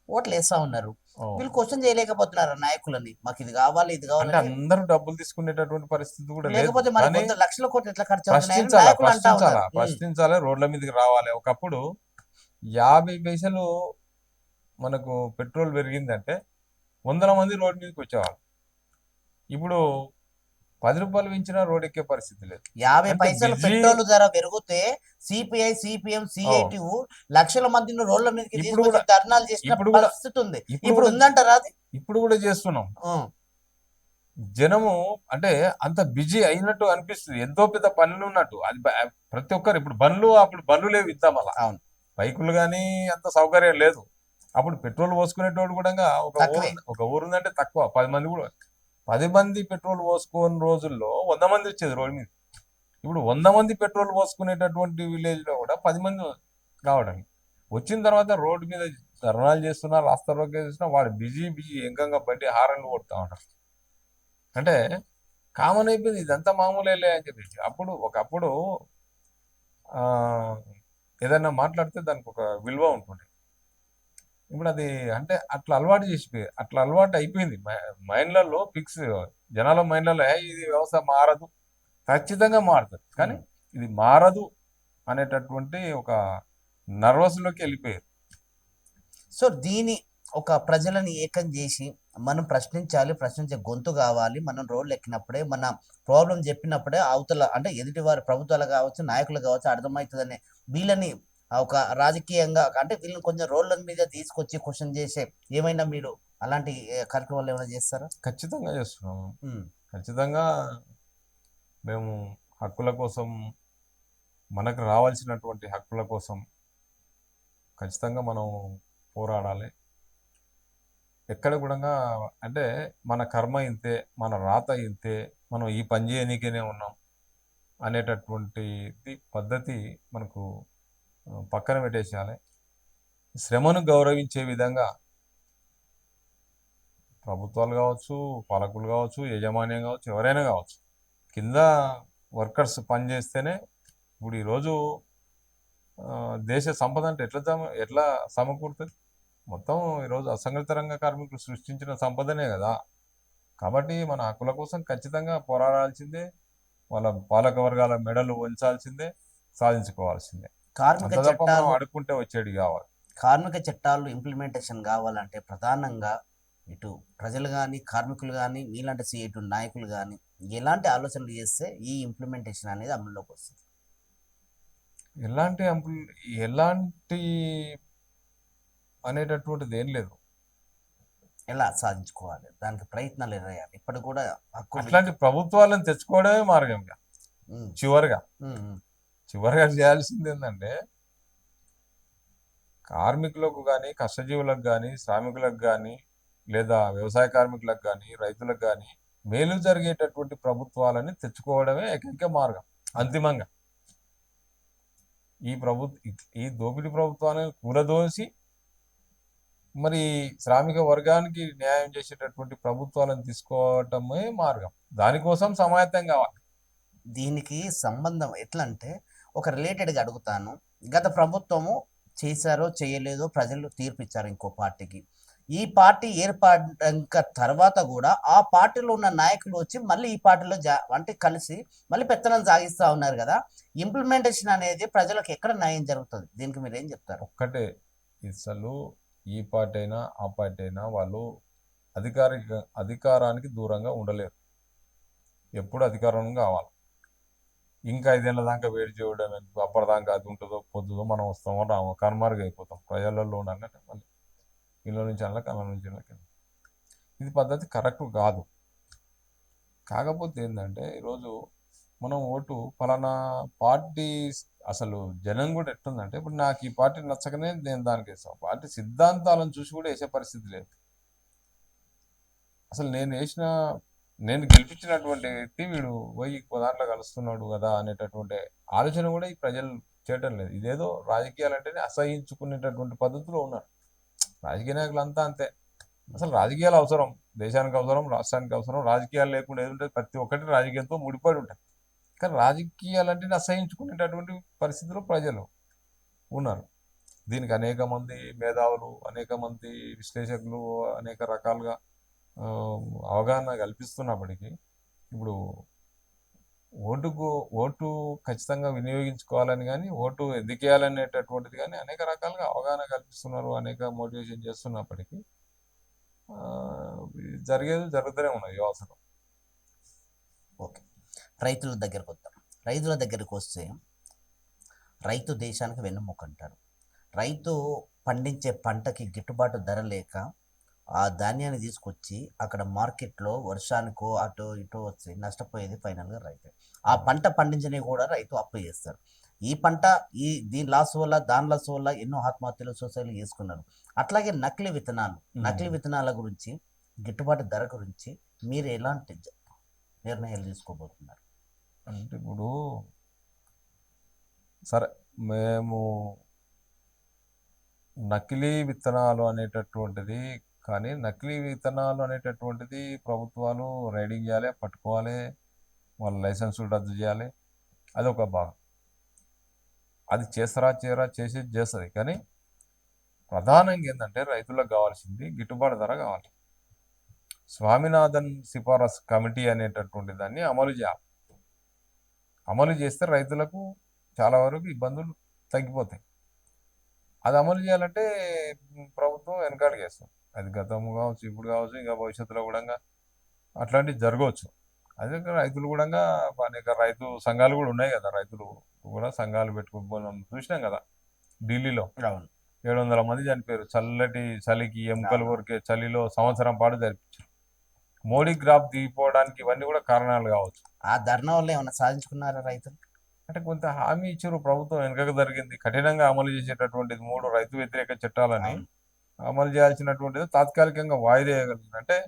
ఓట్లు వేస్తా ఉన్నారు, వీళ్ళు క్వశ్చన్ చేయలేకపోతున్నారు నాయకులని. మాకు ఇది కావాలి, ఇది అంటే కావాలి. అందరూ డబ్బులు తీసుకునేటటువంటి పరిస్థితి కూడా లేదు. లేకపోతే మరి కానీ కొంత లక్షల కోట్లు ఎట్లా ఖర్చు అవుతున్నాయని నాయకులు అంటా ఉన్నారు. ప్రశ్నించాలి, రోడ్ల మీదకి రావాలి. ఒకప్పుడు 50 పైసలు మనకు పెట్రోల్ పెరిగిందంటే 100 మంది రోడ్ మీదకి వచ్చేవాళ్ళు. ఇప్పుడు 10 రూపాయలు పెంచినా రోడ్ ఎక్కే పరిస్థితి లేదు. 50 పైసలు పెట్రోల్ ధర పెరిగితే సిపిఐ, సిపిఎం, సిఐటియు లక్షల మందిని రోడ్ల మీదకి తీసుకొచ్చి ధర్నాలు చేసిన పరిస్థితి ఉంది. ఇప్పుడు ఉందంటారా అది? ఇప్పుడు కూడా చేస్తున్నాం. జనము అంటే అంత బిజీ అయినట్టు అనిపిస్తుంది, ఎంతో పెద్ద పనులు ఉన్నట్టు. అది ప్రతి ఒక్కరు ఇప్పుడు అప్పుడు బండ్లు లేవు ఇద్దాం అలా, బైకులు కానీ అంత సౌకర్యం లేదు. అప్పుడు పెట్రోల్ పోసుకునేటోడు కూడా ఒక ఊరు ఉందంటే తక్కువ, 10 మంది కూడా 10 మంది పెట్రోల్ పోసుకునే రోజుల్లో 100 మంది వచ్చేది రోడ్డు మీద. ఇప్పుడు 100 మంది పెట్రోల్ పోసుకునేటటువంటి విలేజ్లో కూడా 10 మంది రావడానికి వచ్చిన తర్వాత రోడ్డు మీద ధర్నాలు చేస్తున్నా, రాస్తా రోకే చేస్తున్నా, వాడు బిజీ ఏకంగా బండి హారన్లు కొడతా ఉంటారు. అంటే కామన్ అయిపోయింది, ఇదంతా మామూలేలే అని చెప్పేసి. ఒకప్పుడు ఆ, ఏదైనా మాట్లాడితే దానికి ఒక విలువ ఉంటుంది. ఇప్పుడు అది అంటే అట్లా అలవాటు అయిపోయింది మైండ్లలో ఫిక్స్. జనాల మైండ్లలో ఇది వ్యవస్థ మారదు, ఖచ్చితంగా మారుతుంది, కానీ ఇది మారదు అనేటటువంటి ఒక నర్వస్లోకి వెళ్ళిపోయారు. సో దీని ఒక ప్రజలని ఏకం చేసి మనం ప్రశ్నించాలి, ప్రశ్నించే గొంతు కావాలి. మనం రోడ్లు ఎక్కినప్పుడే, మన ప్రాబ్లం చెప్పినప్పుడే అవతల అంటే ఎదుటి వారి ప్రభుత్వాలు కావచ్చు, నాయకులు కావచ్చు అర్థమవుతుందని వీళ్ళని ఒక రాజకీయంగా అంటే వీళ్ళని కొంచెం రోడ్ల మీద తీసుకొచ్చి క్వశ్చన్ చేసే ఏమైనా మీరు అలాంటి కార్యక్రమాలు ఏమైనా చేస్తారా? ఖచ్చితంగా చేస్తున్నాము. ఉమ్. ఖచ్చితంగా మేము హక్కుల కోసం, మనకు రావాల్సినటువంటి హక్కుల కోసం ఖచ్చితంగా మనం పోరాడాలి. ఎక్కడ కూడా అంటే మన కర్మ ఇంతే, మన రాత ఇంతే, మనం ఈ పని చేయనీకేనే ఉన్నాం అనేటటువంటి పద్ధతి మనకు పక్కన పెట్టేసేయాలి. శ్రమను గౌరవించే విధంగా ప్రభుత్వాలు కావచ్చు, పాలకులు కావచ్చు, యాజమాన్యం కావచ్చు, ఎవరైనా కావచ్చు, కింద వర్కర్స్ పనిచేస్తేనే ఇప్పుడు ఈరోజు దేశ సంపద అంటే ఎట్లా సమకూరుతుంది? మొత్తం ఈరోజు అసంఘటిత రంగ కార్మికులు సృష్టించిన సంపదనే కదా. కాబట్టి మన హక్కుల కోసం ఖచ్చితంగా పోరాడాల్సిందే, వాళ్ళ పాలక వర్గాల మెడలు వంచాల్సిందే, సాధించుకోవాల్సిందే. కార్మిక అంత తప్ప మనం చట్టాలు అడుక్కుంటే వచ్చేది కావాలి. కార్మిక చట్టాలు ఇంప్లిమెంటేషన్ కావాలంటే ప్రధానంగా ఇటు ప్రజలు కానీ, కార్మికులు కానీ, మీలాంటి సిఐటి నాయకులు కానీ ఎలాంటి ఆలోచనలు చేస్తే ఈ ఇంప్లిమెంటేషన్ అనేది అమల్లోకి వస్తుంది? ఎలాంటి అనేటటువంటిది ఏం లేదు. ఎలా సాధించుకోవాలి, దానికి ప్రయత్నాలు ఎరాయాలి. ఇప్పటి కూడా హక్కు అట్లాంటి ప్రభుత్వాలను తెచ్చుకోవడమే మార్గంగా. ఉమ్, చివరిగా ఉమ్, చేయాల్సింది ఏంటంటే కార్మికులకు కానీ, కష్టజీవులకు కానీ, శ్రామికులకు కానీ, లేదా వ్యవసాయ కార్మికులకు కానీ, రైతులకు కానీ మేలు జరిగేటటువంటి ప్రభుత్వాలని తెచ్చుకోవడమే ఏకైక మార్గం. అంతిమంగా ఈ దోపిడీ ప్రభుత్వాన్ని కూలదోసి మరి శ్రామిక వర్గానికి న్యాయం చేసేటటువంటి ప్రభుత్వాలను తీసుకోవటమే మార్గం. దానికోసం సమాయత్తం కావాలి. దీనికి సంబంధం ఎట్లా అంటే ఒక రిలేటెడ్గా అడుగుతాను. గత ప్రభుత్వము చేశారో చేయలేదో ప్రజలు తీర్పిచ్చారు ఇంకో పార్టీకి. ఈ పార్టీ ఏర్పడ్డాక తర్వాత కూడా ఆ పార్టీలో ఉన్న నాయకులు వచ్చి మళ్ళీ ఈ పార్టీలో అంటే కలిసి మళ్ళీ పెత్తనం సాగిస్తూ ఉన్నారు కదా. ఇంప్లిమెంటేషన్ అనేది ప్రజలకు ఎక్కడ న్యాయం జరుగుతుంది? దీనికి మీరు ఏం చెప్తారు? ఒక్కటే, అసలు ఈ పార్టీ అయినా ఆ పార్టీ అయినా వాళ్ళు అధికారానికి దూరంగా ఉండలేరు. ఎప్పుడు అధికారం కావాలి. ఇంకా 5 ఏళ్ళ దాకా వేడి చేయడం ఎందుకు? అప్పటిదాకా అది ఉంటుందో పొద్దుదో మనం వస్తామో రామో కనుమరుగు అయిపోతాం. ప్రజలలో ఉండాలంటే మళ్ళీ ఇళ్ళ నుంచి అలా కళ్ళ నుంచి ఇళ్ళకి. ఇది పద్ధతి కరెక్ట్ కాదు. కాకపోతే ఏంటంటే ఈరోజు మనం ఓటు ఫలానా పార్టీ, అసలు జనం కూడా ఎట్టుందంటే ఇప్పుడు నాకు ఈ పార్టీ నచ్చకనే నేను దానికి వేస్తాను. పార్టీ సిద్ధాంతాలను చూసి కూడా వేసే పరిస్థితి లేదు. అసలు నేను గెలిపించినటువంటి వ్యక్తి వీడు పోయి దాంట్లో కలుస్తున్నాడు కదా అనేటటువంటి ఆలోచన కూడా ఈ ప్రజలు చేయటం లేదు. ఇదేదో రాజకీయాలు అంటేనే అసహించుకునేటటువంటి పద్ధతిలో ఉన్నారు రాజకీయ నాయకులు అంతా. అంతే. అసలు రాజకీయాలు అవసరం, దేశానికి అవసరం, రాష్ట్రానికి అవసరం. రాజకీయాలు లేకుండా ఏది ఉంటుంది? ప్రతి ఒక్కటి రాజకీయంతో ముడిపడి ఉంటుంది. కానీ రాజకీయాలు అంటే అసహించుకునేటటువంటి పరిస్థితిలో ప్రజలు ఉన్నారు. దీనికి అనేక మంది మేధావులు, అనేక మంది విశ్లేషకులు అనేక రకాలుగా అవగాహన కల్పిస్తున్నప్పటికీ ఇప్పుడు ఓటు ఖచ్చితంగా వినియోగించుకోవాలని కానీ, ఓటు ఎందుకు వేయాలనేటటువంటిది కానీ అనేక రకాలుగా అవగాహన కల్పిస్తున్నారు, అనేక మోటివేషన్ చేస్తున్నప్పటికీ జరుగుతూనే ఉన్నాయి అవసరం. ఓకే, రైతుల దగ్గరకు వద్దాం. రైతుల దగ్గరకు వస్తే రైతు దేశానికి వెన్నుముక అంటారు. రైతు పండించే పంటకి గిట్టుబాటు ధర లేక ఆ ధాన్యాన్ని తీసుకొచ్చి అక్కడ మార్కెట్లో వర్షానికో అటు ఇటు వచ్చి నష్టపోయేది ఫైనల్గా రైతు. ఆ పంట పండించని కూడా రైతు అప్పు చేస్తారు. ఈ పంట దీని లాస్ వల్ల దాని లాస్ వల్ల ఎన్నో ఆత్మహత్యలు సొసైటీలు చేసుకున్నారు. అట్లాగే నకిలీ విత్తనాల గురించి, గిట్టుబాటు ధర గురించి మీరు ఎలాంటి నిర్ణయాలు తీసుకోబోతున్నారు? అంటే ఇప్పుడు సరే, మేము నకిలీ విత్తనాలు అనేటటువంటిది, కానీ నకిలీ విత్తనాలు అనేటటువంటిది ప్రభుత్వాలు రైడింగ్ చేయాలి, పట్టుకోవాలి, వాళ్ళ లైసెన్సులు రద్దు చేయాలి. అదొక భాగం. అది చేయరా చేసేది చేస్తుంది. కానీ ప్రధానంగా ఏంటంటే రైతులకు కావాల్సింది గిట్టుబాటు ధర కావాలి. స్వామినాథన్ సిఫారసు కమిటీ అనేటటువంటి దాన్ని అమలు చేయాలి. అమలు చేస్తే రైతులకు చాలా వరకు ఇబ్బందులు తగ్గిపోతాయి. అది అమలు చేయాలంటే ప్రభుత్వం వెనకాడికి వేస్తుంది. అది గతం కావచ్చు, ఇప్పుడు కావచ్చు, ఇంకా భవిష్యత్తులో కూడా అట్లాంటివి జరగవచ్చు. అదే రైతులు కూడా అనేక రైతు సంఘాలు కూడా ఉన్నాయి కదా, రైతులు కూడా సంఘాలు పెట్టుకోవడం చూసినాం కదా. ఢిల్లీలో 700 మంది చనిపోయారు చల్లటి చలికి, ఎముకలు కొరికే చలిలో సంవత్సరం పాటు జరిపించారు. మోడీ గ్రాఫ్ దిగిపోవడానికి ఇవన్నీ కూడా కారణాలు కావచ్చు. ఆ ధర్నా వల్ల ఏమైనా సాధించుకున్నారా రైతులు? అంటే కొంత హామీ ఇచ్చారు ప్రభుత్వం, వెనకక జరిగింది. కఠినంగా అమలు చేసేటటువంటిది 3 రైతు వ్యతిరేక చట్టాలని అమలు చేయాల్సినటువంటిది తాత్కాలికంగా వాయిదా వేయగలిగింది. అంటే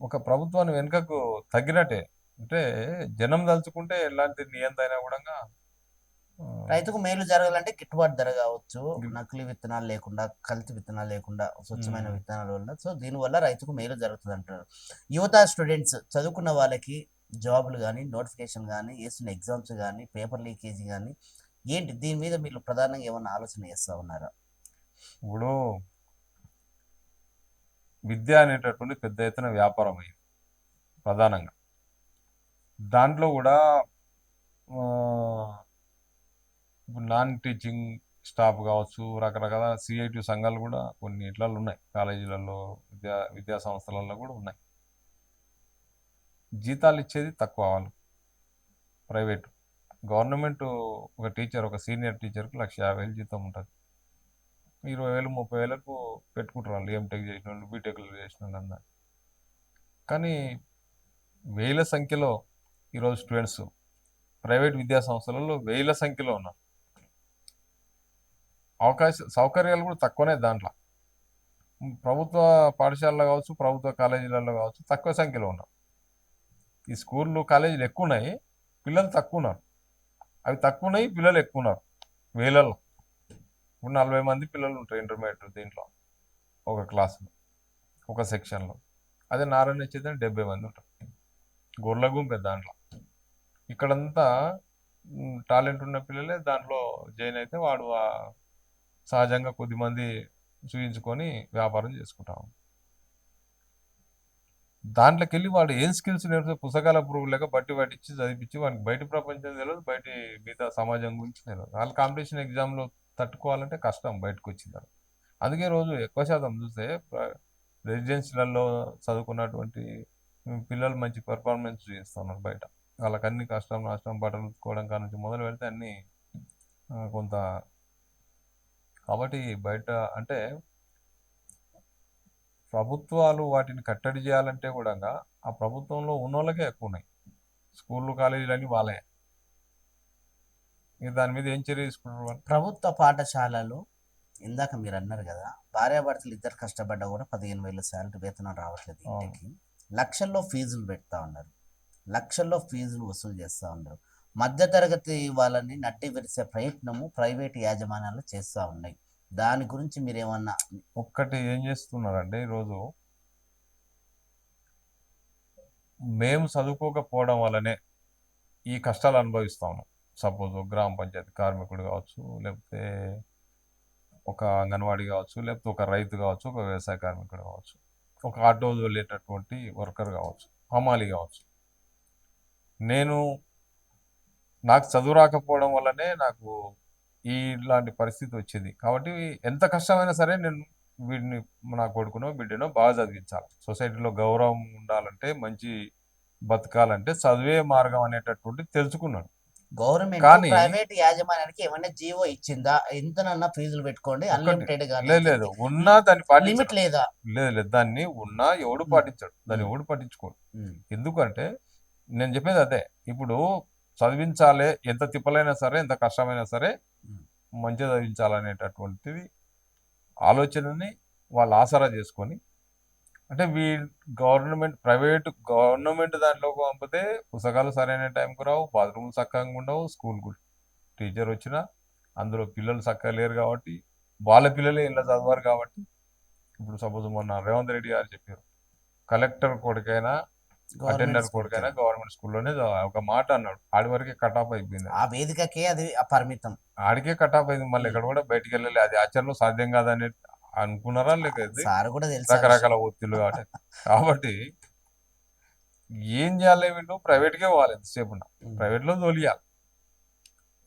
ఒక ప్రభుత్వాన్ని వెనుకకు తగ్గినట్టే. అంటే జనం తలుచుకుంటే ఎలాంటి నియంత అయినా కూడా రైతుకు మేలు జరగాలంటే గిట్టుబాటు ధర కావచ్చు, నకిలీ విత్తనాలు లేకుండా, కల్తీ విత్తనాలు లేకుండా, స్వచ్ఛమైన విత్తనాల వల్ల, సో దీనివల్ల రైతుకు మేలు జరుగుతుంది అంటారు. యువత స్టూడెంట్స్ చదువుకున్న వాళ్ళకి జాబులు కానీ, నోటిఫికేషన్ కానీ, వేస్తున్న ఎగ్జామ్స్ కానీ, పేపర్ లీకేజీ కానీ ఏంటి, దీని మీద మీరు ప్రధానంగా ఏమన్నా ఆలోచన చేస్తూ ఉన్నారా? ఇప్పుడు విద్య అనేటటువంటి పెద్ద ఎత్తున వ్యాపారం అయింది ప్రధానంగా. దాంట్లో కూడా ఇప్పుడు నాన్ టీచింగ్ స్టాఫ్ కావచ్చు, రకరకాల CIT సంఘాలు కూడా కొన్ని ఇట్లలో ఉన్నాయి, కాలేజీలలో, విద్యా సంస్థలలో కూడా ఉన్నాయి. జీతాలు ఇచ్చేది తక్కువ వాళ్ళు. ప్రైవేటు, గవర్నమెంట్ ఒక టీచర్, ఒక సీనియర్ టీచర్కి 1,50,000 జీతం ఉంటుంది. 20,000 30,000కు పెట్టుకుంటారు వాళ్ళు, ఎంటెక్ చేసిన వాళ్ళు, బీటెక్లు చేసిన వాళ్ళు అందరు. కానీ వేల సంఖ్యలో ఈరోజు స్టూడెంట్స్ ప్రైవేట్ విద్యా సంస్థలలో వేల సంఖ్యలో ఉన్నారు. సౌకర్యాలు కూడా తక్కువనే దాంట్లో. ప్రభుత్వ పాఠశాలలో కావచ్చు, ప్రభుత్వ కాలేజీలలో కావచ్చు తక్కువ సంఖ్యలో ఉన్నారు. ఈ స్కూళ్ళు కాలేజీలు ఎక్కువ ఉన్నాయి, పిల్లలు తక్కువ ఉన్నారు. అవి తక్కువ ఉన్నాయి, పిల్లలు ఎక్కువ ఉన్నారు వేలల్లో. ఇప్పుడు 40 మంది పిల్లలు ఉంటారు ఇంటర్మీడియట్ దీంట్లో, ఒక క్లాసులో, ఒక సెక్షన్లో. అదే నారాయణ వచ్చేది 70 మంది ఉంటారు. గొర్రెల గుంపే దాంట్లో. ఇక్కడంతా టాలెంట్ ఉన్న పిల్లలే దాంట్లో జాయిన్ అయితే వాడు సహజంగా కొద్దిమంది చూయించుకొని వ్యాపారం చేసుకుంటాం. దాంట్లోకి వెళ్ళి వాడు ఏం స్కిల్స్ నేర్పితే పుస్తకాల పురుగు లేక బట్టి పట్టించి చదివించి వాడికి బయట ప్రపంచం తెలియదు, బయట మిగతా సమాజం గురించి తెలియదు. వాళ్ళు కాంపిటీషన్ ఎగ్జామ్లో తట్టుకోవాలంటే కష్టం బయటకు వచ్చింది. అందుకే రోజు ఎక్కువ శాతం చూస్తే రెసిడెన్సీలలో చదువుకున్నటువంటి పిల్లలు మంచి పెర్ఫార్మెన్స్ చూపిస్తున్నారు బయట. వాళ్ళకి అన్ని కష్టం నష్టం, బట్టలు ఉతుక్కోవడం కాడ నుంచి మొదలు పెడితే అన్నీ కొంత. కాబట్టి బయట అంటే ప్రభుత్వాలు వాటిని కట్టడి చేయాలంటే కూడా ఆ ప్రభుత్వంలో ఉన్నోళ్ళకే ఎక్కువ ఉన్నాయి. స్కూళ్ళు కాలేజీలు అన్నీ వాళ్ళే. దాని మీద ఏం చర్య తీసుకుంటారు వాళ్ళు? ప్రభుత్వ పాఠశాలలు ఇందాక మీరు అన్నారు కదా, భార్యాభర్తలు ఇద్దరు కష్టపడ్డా కూడా 15,000 శాలరీ వేతనం రావట్లేదు ఇంటికి. లక్షల్లో ఫీజులు పెడతా ఉన్నారు, లక్షల్లో ఫీజులు వసూలు చేస్తూ ఉన్నారు. మధ్యతరగతి వాళ్ళని నడ్డి విరిసే ప్రయత్నము ప్రైవేట్ యాజమాన్యాలు చేస్తూ ఉన్నాయి. దాని గురించి మీరేమన్నా? ఒక్కటి ఏం చేస్తున్నారంటే ఈరోజు మేము చదువుకోకపోవడం వల్లనే ఈ కష్టాలు అనుభవిస్తా ఉన్నాం. సపోజ్ గ్రామ పంచాయతీ కార్మికుడు కావచ్చు, లేకపోతే ఒక అంగన్వాడీ కావచ్చు, లేకపోతే ఒక రైతు కావచ్చు, ఒక వ్యవసాయ కార్మికుడు కావచ్చు, ఒక ఆటో వెళ్ళేటటువంటి వర్కర్ కావచ్చు, హమాలి కావచ్చు. నాకు చదువు రాకపోవడం వల్లనే నాకు ఇలాంటి పరిస్థితి వచ్చింది. కాబట్టి ఎంత కష్టమైనా సరే నేను వీడిని, నా కొడుకునో బిడ్డనో బాగా చదివించాలి. సొసైటీలో గౌరవం ఉండాలంటే, మంచి బతకాలంటే చదివే మార్గం అనేటటువంటి తెలుసుకున్నాను. గవర్నమెంట్ ప్రైవేట్ యాజమాన్యానికి ఏమైనా జీవో ఇచ్చిందా? ఎంతనన్నా ఫీజులు పెట్టుకోండి, అన్లిమిటెడ్ గా లేదు, ఉన్నా దాన్ని లిమిట్ లేదా? లేదు, దాన్ని ఉన్నా ఎవడు పాటించాడు, దాన్ని ఎవడు పట్టించుకోడు. ఎందుకంటే నేను చెప్పేది అదే, ఇప్పుడు చదివించాలి, ఎంత తిప్పలైనా సరే, ఎంత కష్టమైనా సరే మంచిగా చదివించాలనేటటువంటిది ఆలోచనని వాళ్ళు ఆసరా చేసుకొని అంటే గవర్నమెంట్ దాంట్లోకి పంపితే పుస్తకాలు సరైన టైంకి రావు, బాత్రూమ్లు చక్కగా ఉండవు, స్కూల్కు టీచర్ వచ్చినా అందులో పిల్లలు చక్కగా లేరు కాబట్టి వాళ్ళ పిల్లలే ఇలా చదవారు కాబట్టి ఇప్పుడు సపోజ్ మొన్న రేవంత్ రెడ్డి గారు చెప్పారు, కలెక్టర్ కొడుకైనా గవర్నమెంట్ అటెండర్ స్కూల్కి కొడుకైనా గవర్నమెంట్ స్కూల్లోనే చదవాలి. ఒక మాట అన్నాడు, ఆడి వరకే కటాప్ అయిపోయింది. ఆ వేదికకే అది పరిమితం. ఆడికే కటాప్ అయింది, మళ్ళీ ఎక్కడ కూడా బయటికి వెళ్ళాలి. అది ఆచరణలో సాధ్యం కాదని అనుకున్నారా లేక ఇది సార్ కూడా తెలుసు ఆ రకరకాల విషయం. ఒత్తిళ్లు కాబట్టి కాబట్టి ఏం చేయాలి, వీళ్ళు ప్రైవేట్కే పోవాలి. ఎంతసేపు ఉన్నా ప్రైవేట్లో తోలియాలి.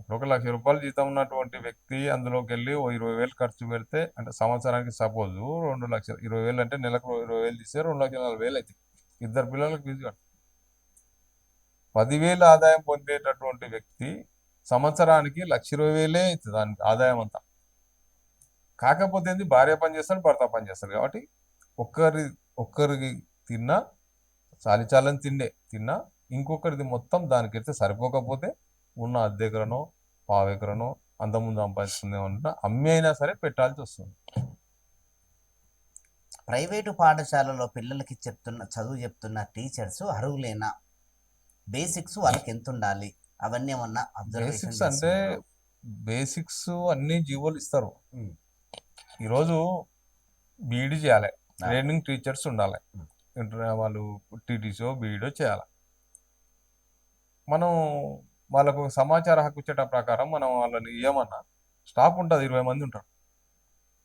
ఇప్పుడు 1,00,000 రూపాయలు జీతం ఉన్నటువంటి వ్యక్తి అందులోకి వెళ్ళి ఓ 20,000 ఖర్చు పెడితే, అంటే సంవత్సరానికి సపోజ్ 2,00,000, 20,000 అంటే నెలకు 20,000 తీస్తే 2,40,000 అవుతాయి. ఇద్దరు పిల్లలకు ఫీజు కట్టు. 10,000 ఆదాయం పొందేటటువంటి వ్యక్తి సంవత్సరానికి 1,20,000 అవుతుంది దాని ఆదాయం అంతా. కాకపోతే ఏంది, భార్య పని చేస్తాడు, భర్త పని చేస్తాడు కాబట్టి ఒక్కరికి తిన్నా చాలని తిన్నా ఇంకొకరిది మొత్తం దానికైతే సరిపోకపోతే ఉన్న అద్దెకరనో పావెకరనో అంతకుముందు సంపాదించుకుందేమన్నా అమ్మి అయినా సరే పెట్టాల్సి వస్తుంది. ప్రైవేటు పాఠశాలలో పిల్లలకి చదువు చెప్తున్న టీచర్స్ అర్హులేనా? బేసిక్స్ వాళ్ళకి ఎంత ఉండాలి? అవన్నీ ఏమన్నా అబ్జర్వేషన్ బేసిక్స్ అంటే బేసిక్స్ అన్ని జీవోలు ఇస్తారు. ఈరోజు బీఈడి చేయాలి, ట్రైనింగ్ టీచర్స్ ఉండాలి, వాళ్ళు టీటీసీ బీఈడో చేయాలి. మనం వాళ్ళకు సమాచార హక్కు చట్టం ప్రకారం మనం వాళ్ళని ఏమన్నా స్టాఫ్ ఉంటుంది, 20 మంది ఉంటారు,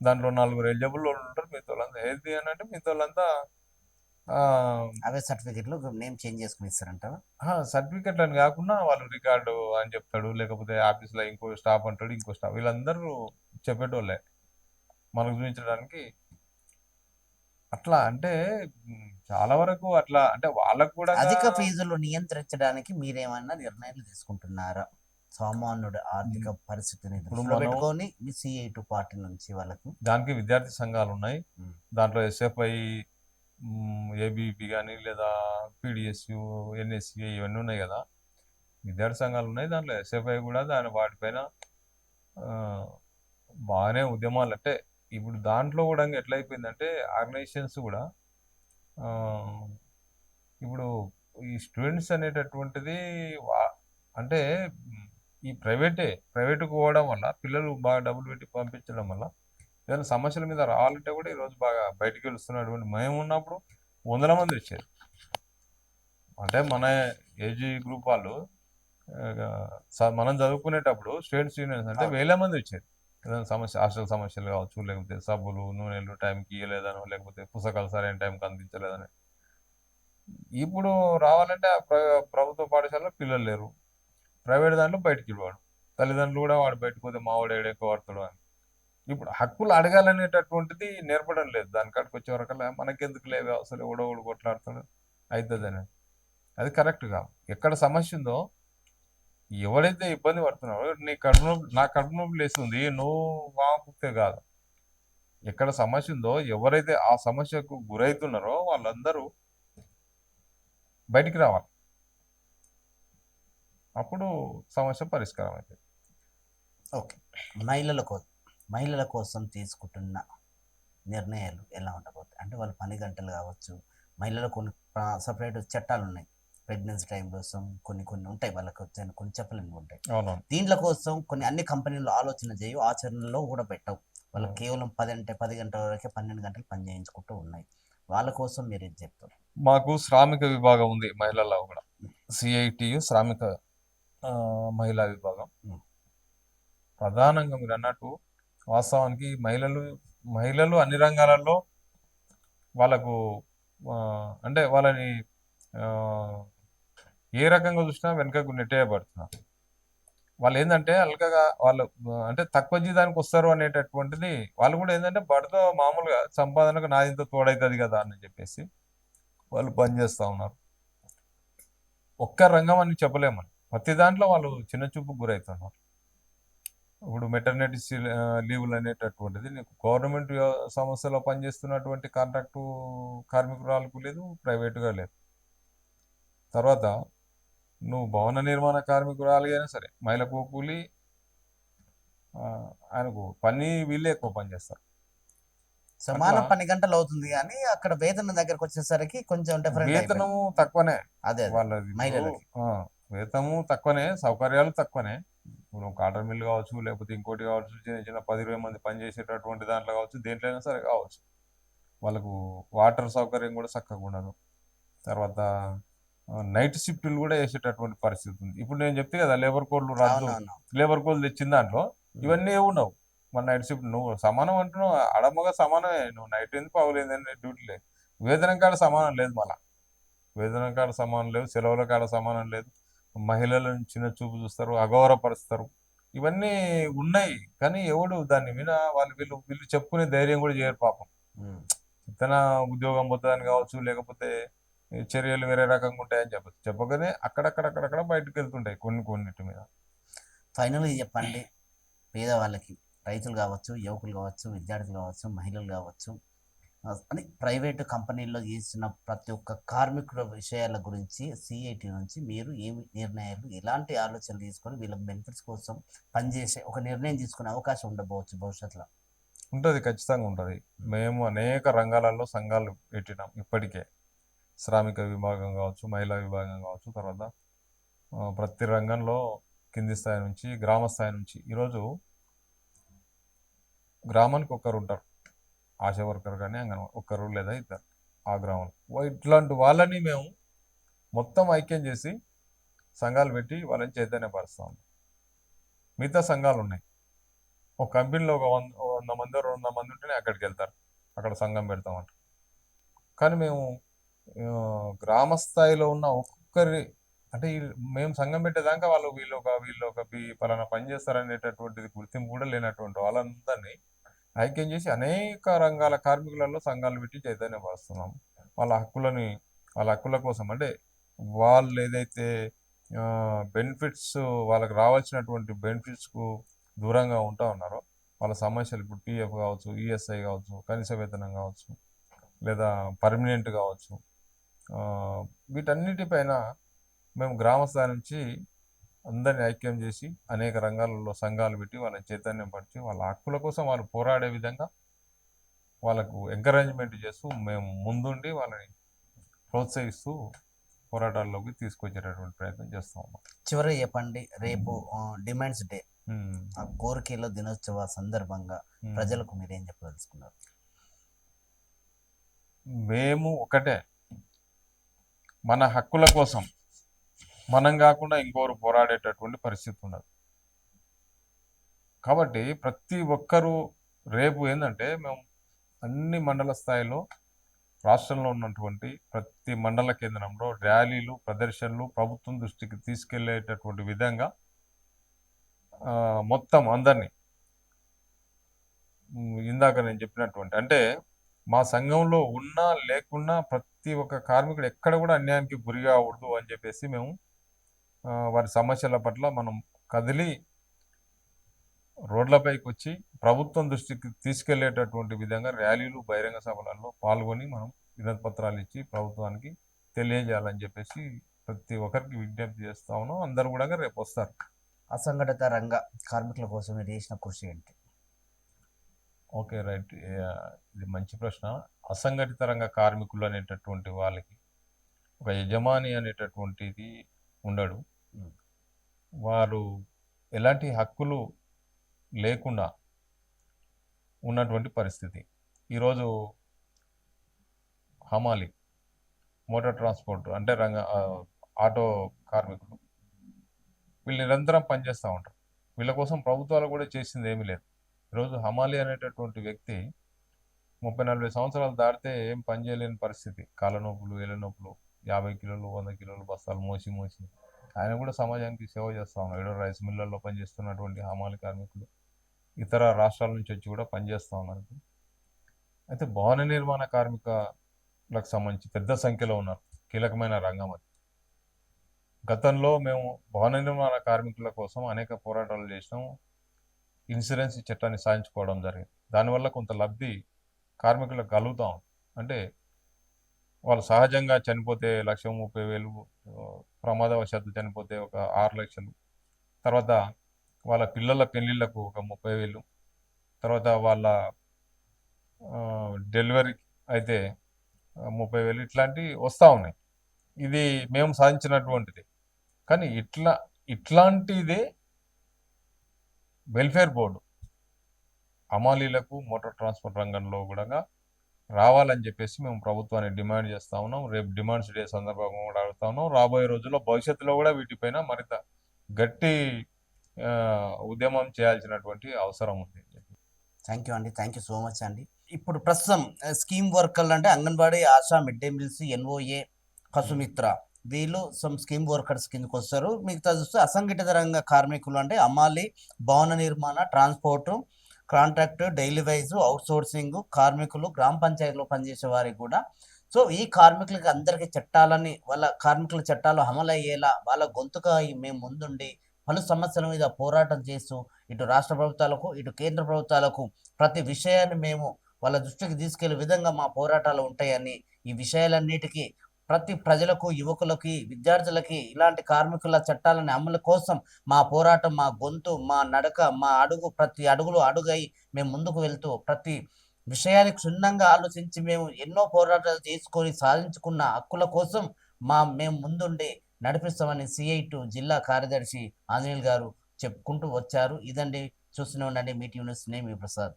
దాంట్లో 4 ఎలిజిబుల్ వాళ్ళు ఉంటారు, మిగతా వాళ్ళంతా ఏది అని అంటే మిగతా వాళ్ళంతా అవే సర్టిఫికెట్లు నేమ్ చేంజ్ చేసుకుని ఇస్తారంటారా? సర్టిఫికెట్లు అని కాకుండా వాళ్ళు రికార్డు అని చెప్తాడు, లేకపోతే ఆఫీస్లో ఇంకో స్టాఫ్ అంటాడు, ఇంకో స్టాఫ్, వీళ్ళందరూ చెప్పేటోళ్ళే మనకు చూపించడానికి. అట్లా అంటే చాలా వరకు అట్లా అంటే వాళ్ళకు కూడా అధిక ఫీజులు నియంత్రించడానికి మీరేమన్నా నిర్ణయాలు తీసుకుంటున్నారా? సామాన్యుడు ఆర్థిక పరిస్థితిని దృష్టిలో పెట్టుకొని మీ CI2 పార్టీ నుంచి వాళ్ళకి దానికి విద్యార్థి సంఘాలు ఉన్నాయి. దాంట్లో SFI, ABP కానీ లేదా PDSU, NSCA ఇవన్నీ ఉన్నాయి కదా, విద్యార్థి సంఘాలు ఉన్నాయి. దాంట్లో SFI కూడా వాటిపైన బాగానే ఉద్యమాలు. అంటే ఇప్పుడు దాంట్లో కూడా ఎట్లయిపోయిందంటే ఆర్గనైజేషన్స్ కూడా ఇప్పుడు ఈ స్టూడెంట్స్ అనేటటువంటిది అంటే ఈ ప్రైవేటుకు పోవడం వల్ల పిల్లలు బాగా డబ్బులు పెట్టి పంపించడం వల్ల ఏదైనా సమస్యల మీద రావాలంటే కూడా ఈరోజు బాగా బయటికి వెళ్తున్నటువంటి మేము ఉన్నప్పుడు 100 మంది వచ్చారు. అంటే మన ఏజీ గ్రూప్ వాళ్ళు మనం చదువుకునేటప్పుడు స్టూడెంట్స్ యూనియన్స్ అంటే 1,000 మంది వచ్చారు. ఏదైనా సమస్య, హాస్టల్ సమస్యలు కావచ్చు, లేకపోతే సబ్బులు నూనెలు టైంకి ఇవ్వలేదనో, లేకపోతే పుస్తకాలు సరైన టైంకి అందించలేదని. ఇప్పుడు రావాలంటే ప్రభుత్వ పాఠశాలలో పిల్లలు లేరు, ప్రైవేట్ దాంట్లో బయటికి ఇవ్వడు, తల్లిదండ్రులు కూడా వాడు బయటకు పోతే మావాడు ఏడెక్కువ వాడతాడు అని. ఇప్పుడు హక్కులు అడగాలనేటటువంటిది నేర్పడం లేదు. దాని కాడికి వచ్చే వరకల్లా మనకెందుకు లేవే అసలు ఓడోడు కొట్లాడుతాడు అవుతుందని. అది కరెక్ట్ కాదు. ఎక్కడ సమస్య ఉందో, ఎవడైతే ఇబ్బంది పడుతున్నాడో, నా కడుపు నొప్పి లేస్తుంది నువ్వు వాపుతే కాదు, ఎక్కడ సమస్య ఉందో ఎవరైతే ఆ సమస్యకు గురవుతున్నారో వాళ్ళందరూ బయటికి రావాలి. అప్పుడు సమస్య పరిష్కారం అవుతుంది. ఓకే, మహిళల కోసం తీసుకుంటున్న నిర్ణయాలు ఎలా ఉండబోతాయి? అంటే వాళ్ళ పని గంటలు కావచ్చు, మహిళలకు కొన్ని సపరేట్ చట్టాలు ఉన్నాయి, ప్రెగ్నెన్సీ టైం కోసం కొన్ని ఉంటాయి, వాళ్ళకి కొన్ని చెప్పలేని ఉంటాయి. దీంట్ల కోసం అన్ని కంపెనీలు ఆలోచన చేయవు, ఆచరణలో కూడా పెట్టవు. వాళ్ళకి కేవలం 10 గంటల వరకే 12 గంటలు పని చేయించుకుంటూ ఉన్నాయి. వాళ్ళ కోసం మీరు ఏం చెప్తారు? మాకు శ్రామిక విభాగం ఉంది మహిళల్లో కూడా, CITU శ్రామిక మహిళా విభాగం. ప్రధానంగా మీరు అన్నట్టు వాస్తవానికి మహిళలు అన్ని రంగాలలో వాళ్ళకు అంటే వాళ్ళని ఏ రకంగా చూసినా వెనుకకు నెట్టేయబడుతున్నారు. వాళ్ళు ఏంటంటే అల్కగా వాళ్ళు అంటే తక్కువ జీతానికి వస్తారు అనేటటువంటిది, వాళ్ళు కూడా ఏంటంటే బడితో మామూలుగా సంపాదనకు నాదింత తోడవుతుంది కదా అని చెప్పేసి వాళ్ళు పనిచేస్తూ ఉన్నారు. ఒక్క రంగం అని చెప్పలేమని, ప్రతి దాంట్లో వాళ్ళు చిన్న చూపు గురవుతున్నారు. ఇప్పుడు మెటర్నిటీ లీవ్లు అనేటటువంటిది నీకు గవర్నమెంట్ సంస్థలో పనిచేస్తున్నటువంటి కాంట్రాక్టు కార్మికురాలకు లేదు, ప్రైవేటుగా లేదు. తర్వాత నువ్వు భవన నిర్మాణ కార్మికురాలు అయినా సరే, మహిళకు కూలి, ఆయనకు పని వీళ్ళే ఎక్కువ పని చేస్తారు. సమాన అట్లా 12 గంటలు అవుతుంది కానీ అక్కడ వేతనం దగ్గరకు వచ్చేసరికి కొంచెం డిఫరెంట్ అయిపోయింది. వేతనము తక్కువనే అదే అదే వాళ్ళది. ఇప్పుడు మహిళలకి. వేతనము తక్కువనే, సౌకర్యాలు తక్కువనే. ఇప్పుడు కాటన్ మిల్ కావచ్చు, లేకపోతే ఇంకోటి కావచ్చు, చిన్న చిన్న 10-20 మంది పనిచేసేటటువంటి దాంట్లో కావచ్చు, దేంట్లో అయినా సరే కావచ్చు. వాళ్ళకు వాటర్ సౌకర్యం కూడా చక్కగా ఉండదు. తర్వాత నైట్ షిఫ్ట్లు కూడా వేసేటటువంటి పరిస్థితి ఉంది. ఇప్పుడు నేను చెప్తే కదా లేబర్ కోడ్లు రద్దు, అవునవును. లేబర్ కోడ్లు తెచ్చిన దాంట్లో ఇవన్నీ ఉండవు. మన నైట్ షిఫ్ట్ నువ్వు సమానం అంటున్నావు, ఆడమగ సమానమే. నువ్వు నైట్ ఎందుకు పగలేదని డ్యూటీ లేదు. వేతనం కాడ సమానం లేదు, మళ్ళా వేతనం కాడ సమానం లేదు, సెలవుల కాడ సమానం లేదు. మహిళలను చిన్న చూపు చూస్తారు, అగౌరవపరుస్తారు. ఇవన్నీ ఉన్నాయి, కానీ ఎవడు దాని మీద వీళ్ళు వీళ్ళు చెప్పుకునే ధైర్యం కూడా చేయరు పాపం. ఉమ్. తన ఉద్యోగం పోతుందని కావచ్చు, లేకపోతే ఈ చర్యలు వేరే రకంగా ఉంటాయని చెప్పచ్చు. చెప్పగానే అక్కడక్కడక్కడక్కడ బయటకు వెళ్తుంటాయి కొన్నిటి మీద. ఫైనల్గా చెప్పండి, పేదవాళ్ళకి, రైతులు కావచ్చు, యువకులు కావచ్చు, విద్యార్థులు కావచ్చు, మహిళలు కావచ్చు, అని ప్రైవేటు కంపెనీల్లో చేసిన ప్రతి ఒక్క కార్మికుల విషయాల గురించి సిఐటి నుంచి మీరు ఏమి నిర్ణయాలు, ఎలాంటి ఆలోచనలు తీసుకొని వీళ్ళ బెనిఫిట్స్ కోసం పనిచేసే ఒక నిర్ణయం తీసుకునే అవకాశం ఉండబోవచ్చు భవిష్యత్తులో? ఉంటుంది, ఖచ్చితంగా ఉంటుంది. మేము అనేక రంగాలలో సంఘాలు పెట్టినాం ఇప్పటికే. శ్రామిక విభాగం కావచ్చు, మహిళా విభాగం కావచ్చు, తర్వాత ప్రతి రంగంలో కింది స్థాయి నుంచి గ్రామ స్థాయి నుంచి ఈరోజు గ్రామానికి ఒకరు ఉంటారు, ఆశా వర్కర్ కానీ అంగన్వాడీ ఒక్కరు లేదా ఇద్దరు ఆ గ్రామంలో. ఇట్లాంటి వాళ్ళని మేము మొత్తం ఐక్యం చేసి సంఘాలు పెట్టి వాళ్ళని చైతన్యపరుస్తూ ఉంటాం. మిగతా సంఘాలు ఉన్నాయి, ఒక కంపెనీలో ఒక 100 మంది 200 మంది ఉంటేనే అక్కడికి వెళ్తారు, అక్కడ సంఘం పెడతామంటారు. కానీ మేము గ్రామ స్థాయిలో ఉన్న ఒక్కొక్కరి అంటే మేము సంఘం పెట్టేదాకా వీళ్ళు ఒక పలానా పని చేస్తారనేటటువంటిది గుర్తింపు కూడా లేనటువంటి వాళ్ళందరినీ ఐక్యం చేసి అనేక రంగాల కార్మికులలో సంఘాలు పెట్టి చైతన్యపరుస్తున్నాం. వాళ్ళ హక్కుల కోసం, అంటే వాళ్ళు ఏదైతే బెనిఫిట్స్, వాళ్ళకి రావాల్సినటువంటి బెనిఫిట్స్కు దూరంగా ఉంటా ఉన్నారో వాళ్ళ సమస్యలు, ఇప్పుడు పిఎఫ్ కావచ్చు, ఈఎస్ఐ కావచ్చు, కనీస వేతనం కావచ్చు, లేదా పర్మనెంట్ కావచ్చు, వీటన్నిటిపైన మేము గ్రామ స్థాయి నుంచి అందరిని ఐక్యం చేసి అనేక రంగాలలో సంఘాలు పెట్టి వాళ్ళని చైతన్యం పరిచి వాళ్ళ హక్కుల కోసం వాళ్ళు పోరాడే విధంగా వాళ్ళకు ఎంకరేజ్మెంట్ చేస్తూ మేము ముందుండి వాళ్ళని ప్రోత్సహిస్తూ పోరాటాల్లోకి తీసుకొచ్చేటటువంటి ప్రయత్నం చేస్తూ ఉన్నాం. చివరిగా చెప్పండి, రేపు డిమాండ్స్ డే, ఉమ్. ఆ కోరికల దినోత్సవ సందర్భంగా ప్రజలకు మీరేం చెప్పదలుచుకున్నారు? మేము ఒకటే, మన హక్కుల కోసం మనం కాకుండా ఇంకోరు పోరాడేటటువంటి పరిస్థితి ఉన్నది. కాబట్టి ప్రతి ఒక్కరూ రేపు ఏంటంటే మేము అన్ని మండల స్థాయిలో రాష్ట్రంలో ఉన్నటువంటి ప్రతి మండల కేంద్రంలో ర్యాలీలు, ప్రదర్శనలు ప్రభుత్వం దృష్టికి తీసుకెళ్లేటటువంటి విధంగా మొత్తం అందరినీ ఇందాక నేను చెప్పినటువంటి, అంటే మా సంఘంలో ఉన్నా లేకున్నా ప్రతి ఒక్క కార్మికుడు ఎక్కడ కూడా అన్యాయానికి గురి కాకూడదు అని చెప్పేసి మేము వారి సమస్యల పట్ల మనం కదిలి రోడ్లపైకి వచ్చి ప్రభుత్వం దృష్టికి తీసుకెళ్లేటటువంటి విధంగా ర్యాలీలు, బహిరంగ సభలలో పాల్గొని మనం వినతి పత్రాలు ఇచ్చి ప్రభుత్వానికి తెలియజేయాలని చెప్పేసి ప్రతి ఒక్కరికి విజ్ఞప్తి చేస్తా ఉన్నాం. అందరూ కూడా రేపు వస్తారు. అసంఘటిత రంగ కార్మికుల కోసం మీరు చేసిన కృషి ఏంటి? Okay, right. ఇది మంచి ప్రశ్న. అసంఘటిత రంగ కార్మికులు అనేటటువంటి వాళ్ళకి ఒక యజమాని అనేటటువంటిది ఉండడు. వారు ఎలాంటి హక్కులు లేకుండా ఉన్నటువంటి పరిస్థితి. ఈరోజు హమాలి, మోటార్ ట్రాన్స్పోర్ట్ అంటే ఆటో కార్మికులు వీళ్ళు నిరంతరం పనిచేస్తూ ఉంటారు. వీళ్ళ కోసం ప్రభుత్వాలు కూడా చేసింది ఏమీ లేదు. ఈరోజు హమాలి అనేటటువంటి వ్యక్తి 30-40 సంవత్సరాలు దాటితే ఏం పని చేయలేని పరిస్థితి. కాళ్ళ నొప్పులు, ఏళ్ళ నొప్పులు, 50 కిలోలు 100 కిలోలు బస్తాలు మోసి ఆయన కూడా సమాజానికి సేవ చేస్తూ ఉన్నారు. ఏడో రైస్ మిల్లర్లో పనిచేస్తున్నటువంటి హమాలి కార్మికులు ఇతర రాష్ట్రాల నుంచి వచ్చి కూడా పనిచేస్తూ ఉన్నారు. అయితే భవన నిర్మాణ కార్మికులకు సంబంధించి పెద్ద సంఖ్యలో ఉన్నారు, కీలకమైన రంగం అది. గతంలో మేము భవన నిర్మాణ కార్మికుల కోసం అనేక పోరాటాలు చేసినాము. ఇన్సూరెన్స్ చట్టాన్ని సాధించుకోవడం జరిగింది. దానివల్ల కొంత లబ్ధి కార్మికులకు కలుగుతాం. అంటే వాళ్ళు సహజంగా చనిపోతే 1,30,000, ప్రమాదవశాత్తు చనిపోతే ఒక 6 లక్షలు, తర్వాత వాళ్ళ పిల్లల పెళ్లిళ్లకు ఒక 30,000, తర్వాత వాళ్ళ డెలివరీ అయితే 30,000 ఇట్లాంటివి వస్తూ ఉన్నాయి. ఇది మేము సాధించినటువంటిది. కానీ ఇట్లాంటిదే వెల్ఫేర్ బోర్డు హమాలీలకు మోటార్ ట్రాన్స్పోర్ట్ రంగంలో కూడా రావాలని చెప్పేసి మేము ప్రభుత్వాన్ని డిమాండ్ చేస్తూ ఉన్నాం. రేపు డిమాండ్స్ డే సందర్భంగా కూడా అడుగుతా ఉన్నాం. రాబోయే రోజుల్లో భవిష్యత్తులో కూడా వీటిపైన మరింత గట్టి ఉద్యమం చేయాల్సినటువంటి అవసరం ఉంది. థ్యాంక్ యూ అండి, థ్యాంక్ యూ సో మచ్ అండి. ఇప్పుడు ప్రస్తుతం స్కీమ్ వర్కర్లు అంటే anganwadi, ASHA, mid day meals, ఎన్ఓఏ, పశుమిత్ర వీళ్ళు స్కీమ్ వర్కర్స్ కిందకి వస్తారు. మిగతా చూస్తే అసంఘటిత రంగ కార్మికులు అంటే అమ్మాలి, భవన నిర్మాణ, transport, contract, daily wise, out sourcing కార్మికులు, గ్రామ పంచాయతీలో పనిచేసే వారికి కూడా. సో ఈ కార్మికులకి అందరికీ చట్టాలని, వాళ్ళ కార్మికుల చట్టాలు అమలు అయ్యేలా వాళ్ళ గొంతుగా మేము ముందుండి పలు సమస్యల మీద పోరాటం చేస్తూ ఇటు రాష్ట్ర ప్రభుత్వాలకు, ఇటు కేంద్ర ప్రభుత్వాలకు ప్రతి విషయాన్ని మేము వాళ్ళ దృష్టికి తీసుకెళ్లే విధంగా మా పోరాటాలు ఉంటాయని, ఈ విషయాలన్నిటికీ ప్రతి ప్రజలకు, యువకులకి, విద్యార్థులకి ఇలాంటి కార్మికుల చట్టాలని అమలు కోసం మా పోరాటం, మా గొంతు, మా నడక, మా అడుగు, ప్రతి అడుగులో అడుగై మేము ముందుకు వెళ్తూ ప్రతి విషయాన్ని క్షుణ్ణంగా ఆలోచించి మేము ఎన్నో పోరాటాలు చేసుకొని సాధించుకున్న హక్కుల కోసం మేము ముందుండి నడిపిస్తామని CI2 జిల్లా కార్యదర్శి ఆంజనేయులు గారు చెప్పుకుంటూ వచ్చారు. ఇదండి, చూస్తూనే ఉండండి మీ టీవీ న్యూస్. నేను మీ ప్రసాద్.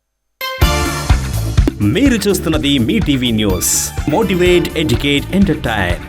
మీరు చూస్తున్నది మీ TV news. Motivate, educate, entertain.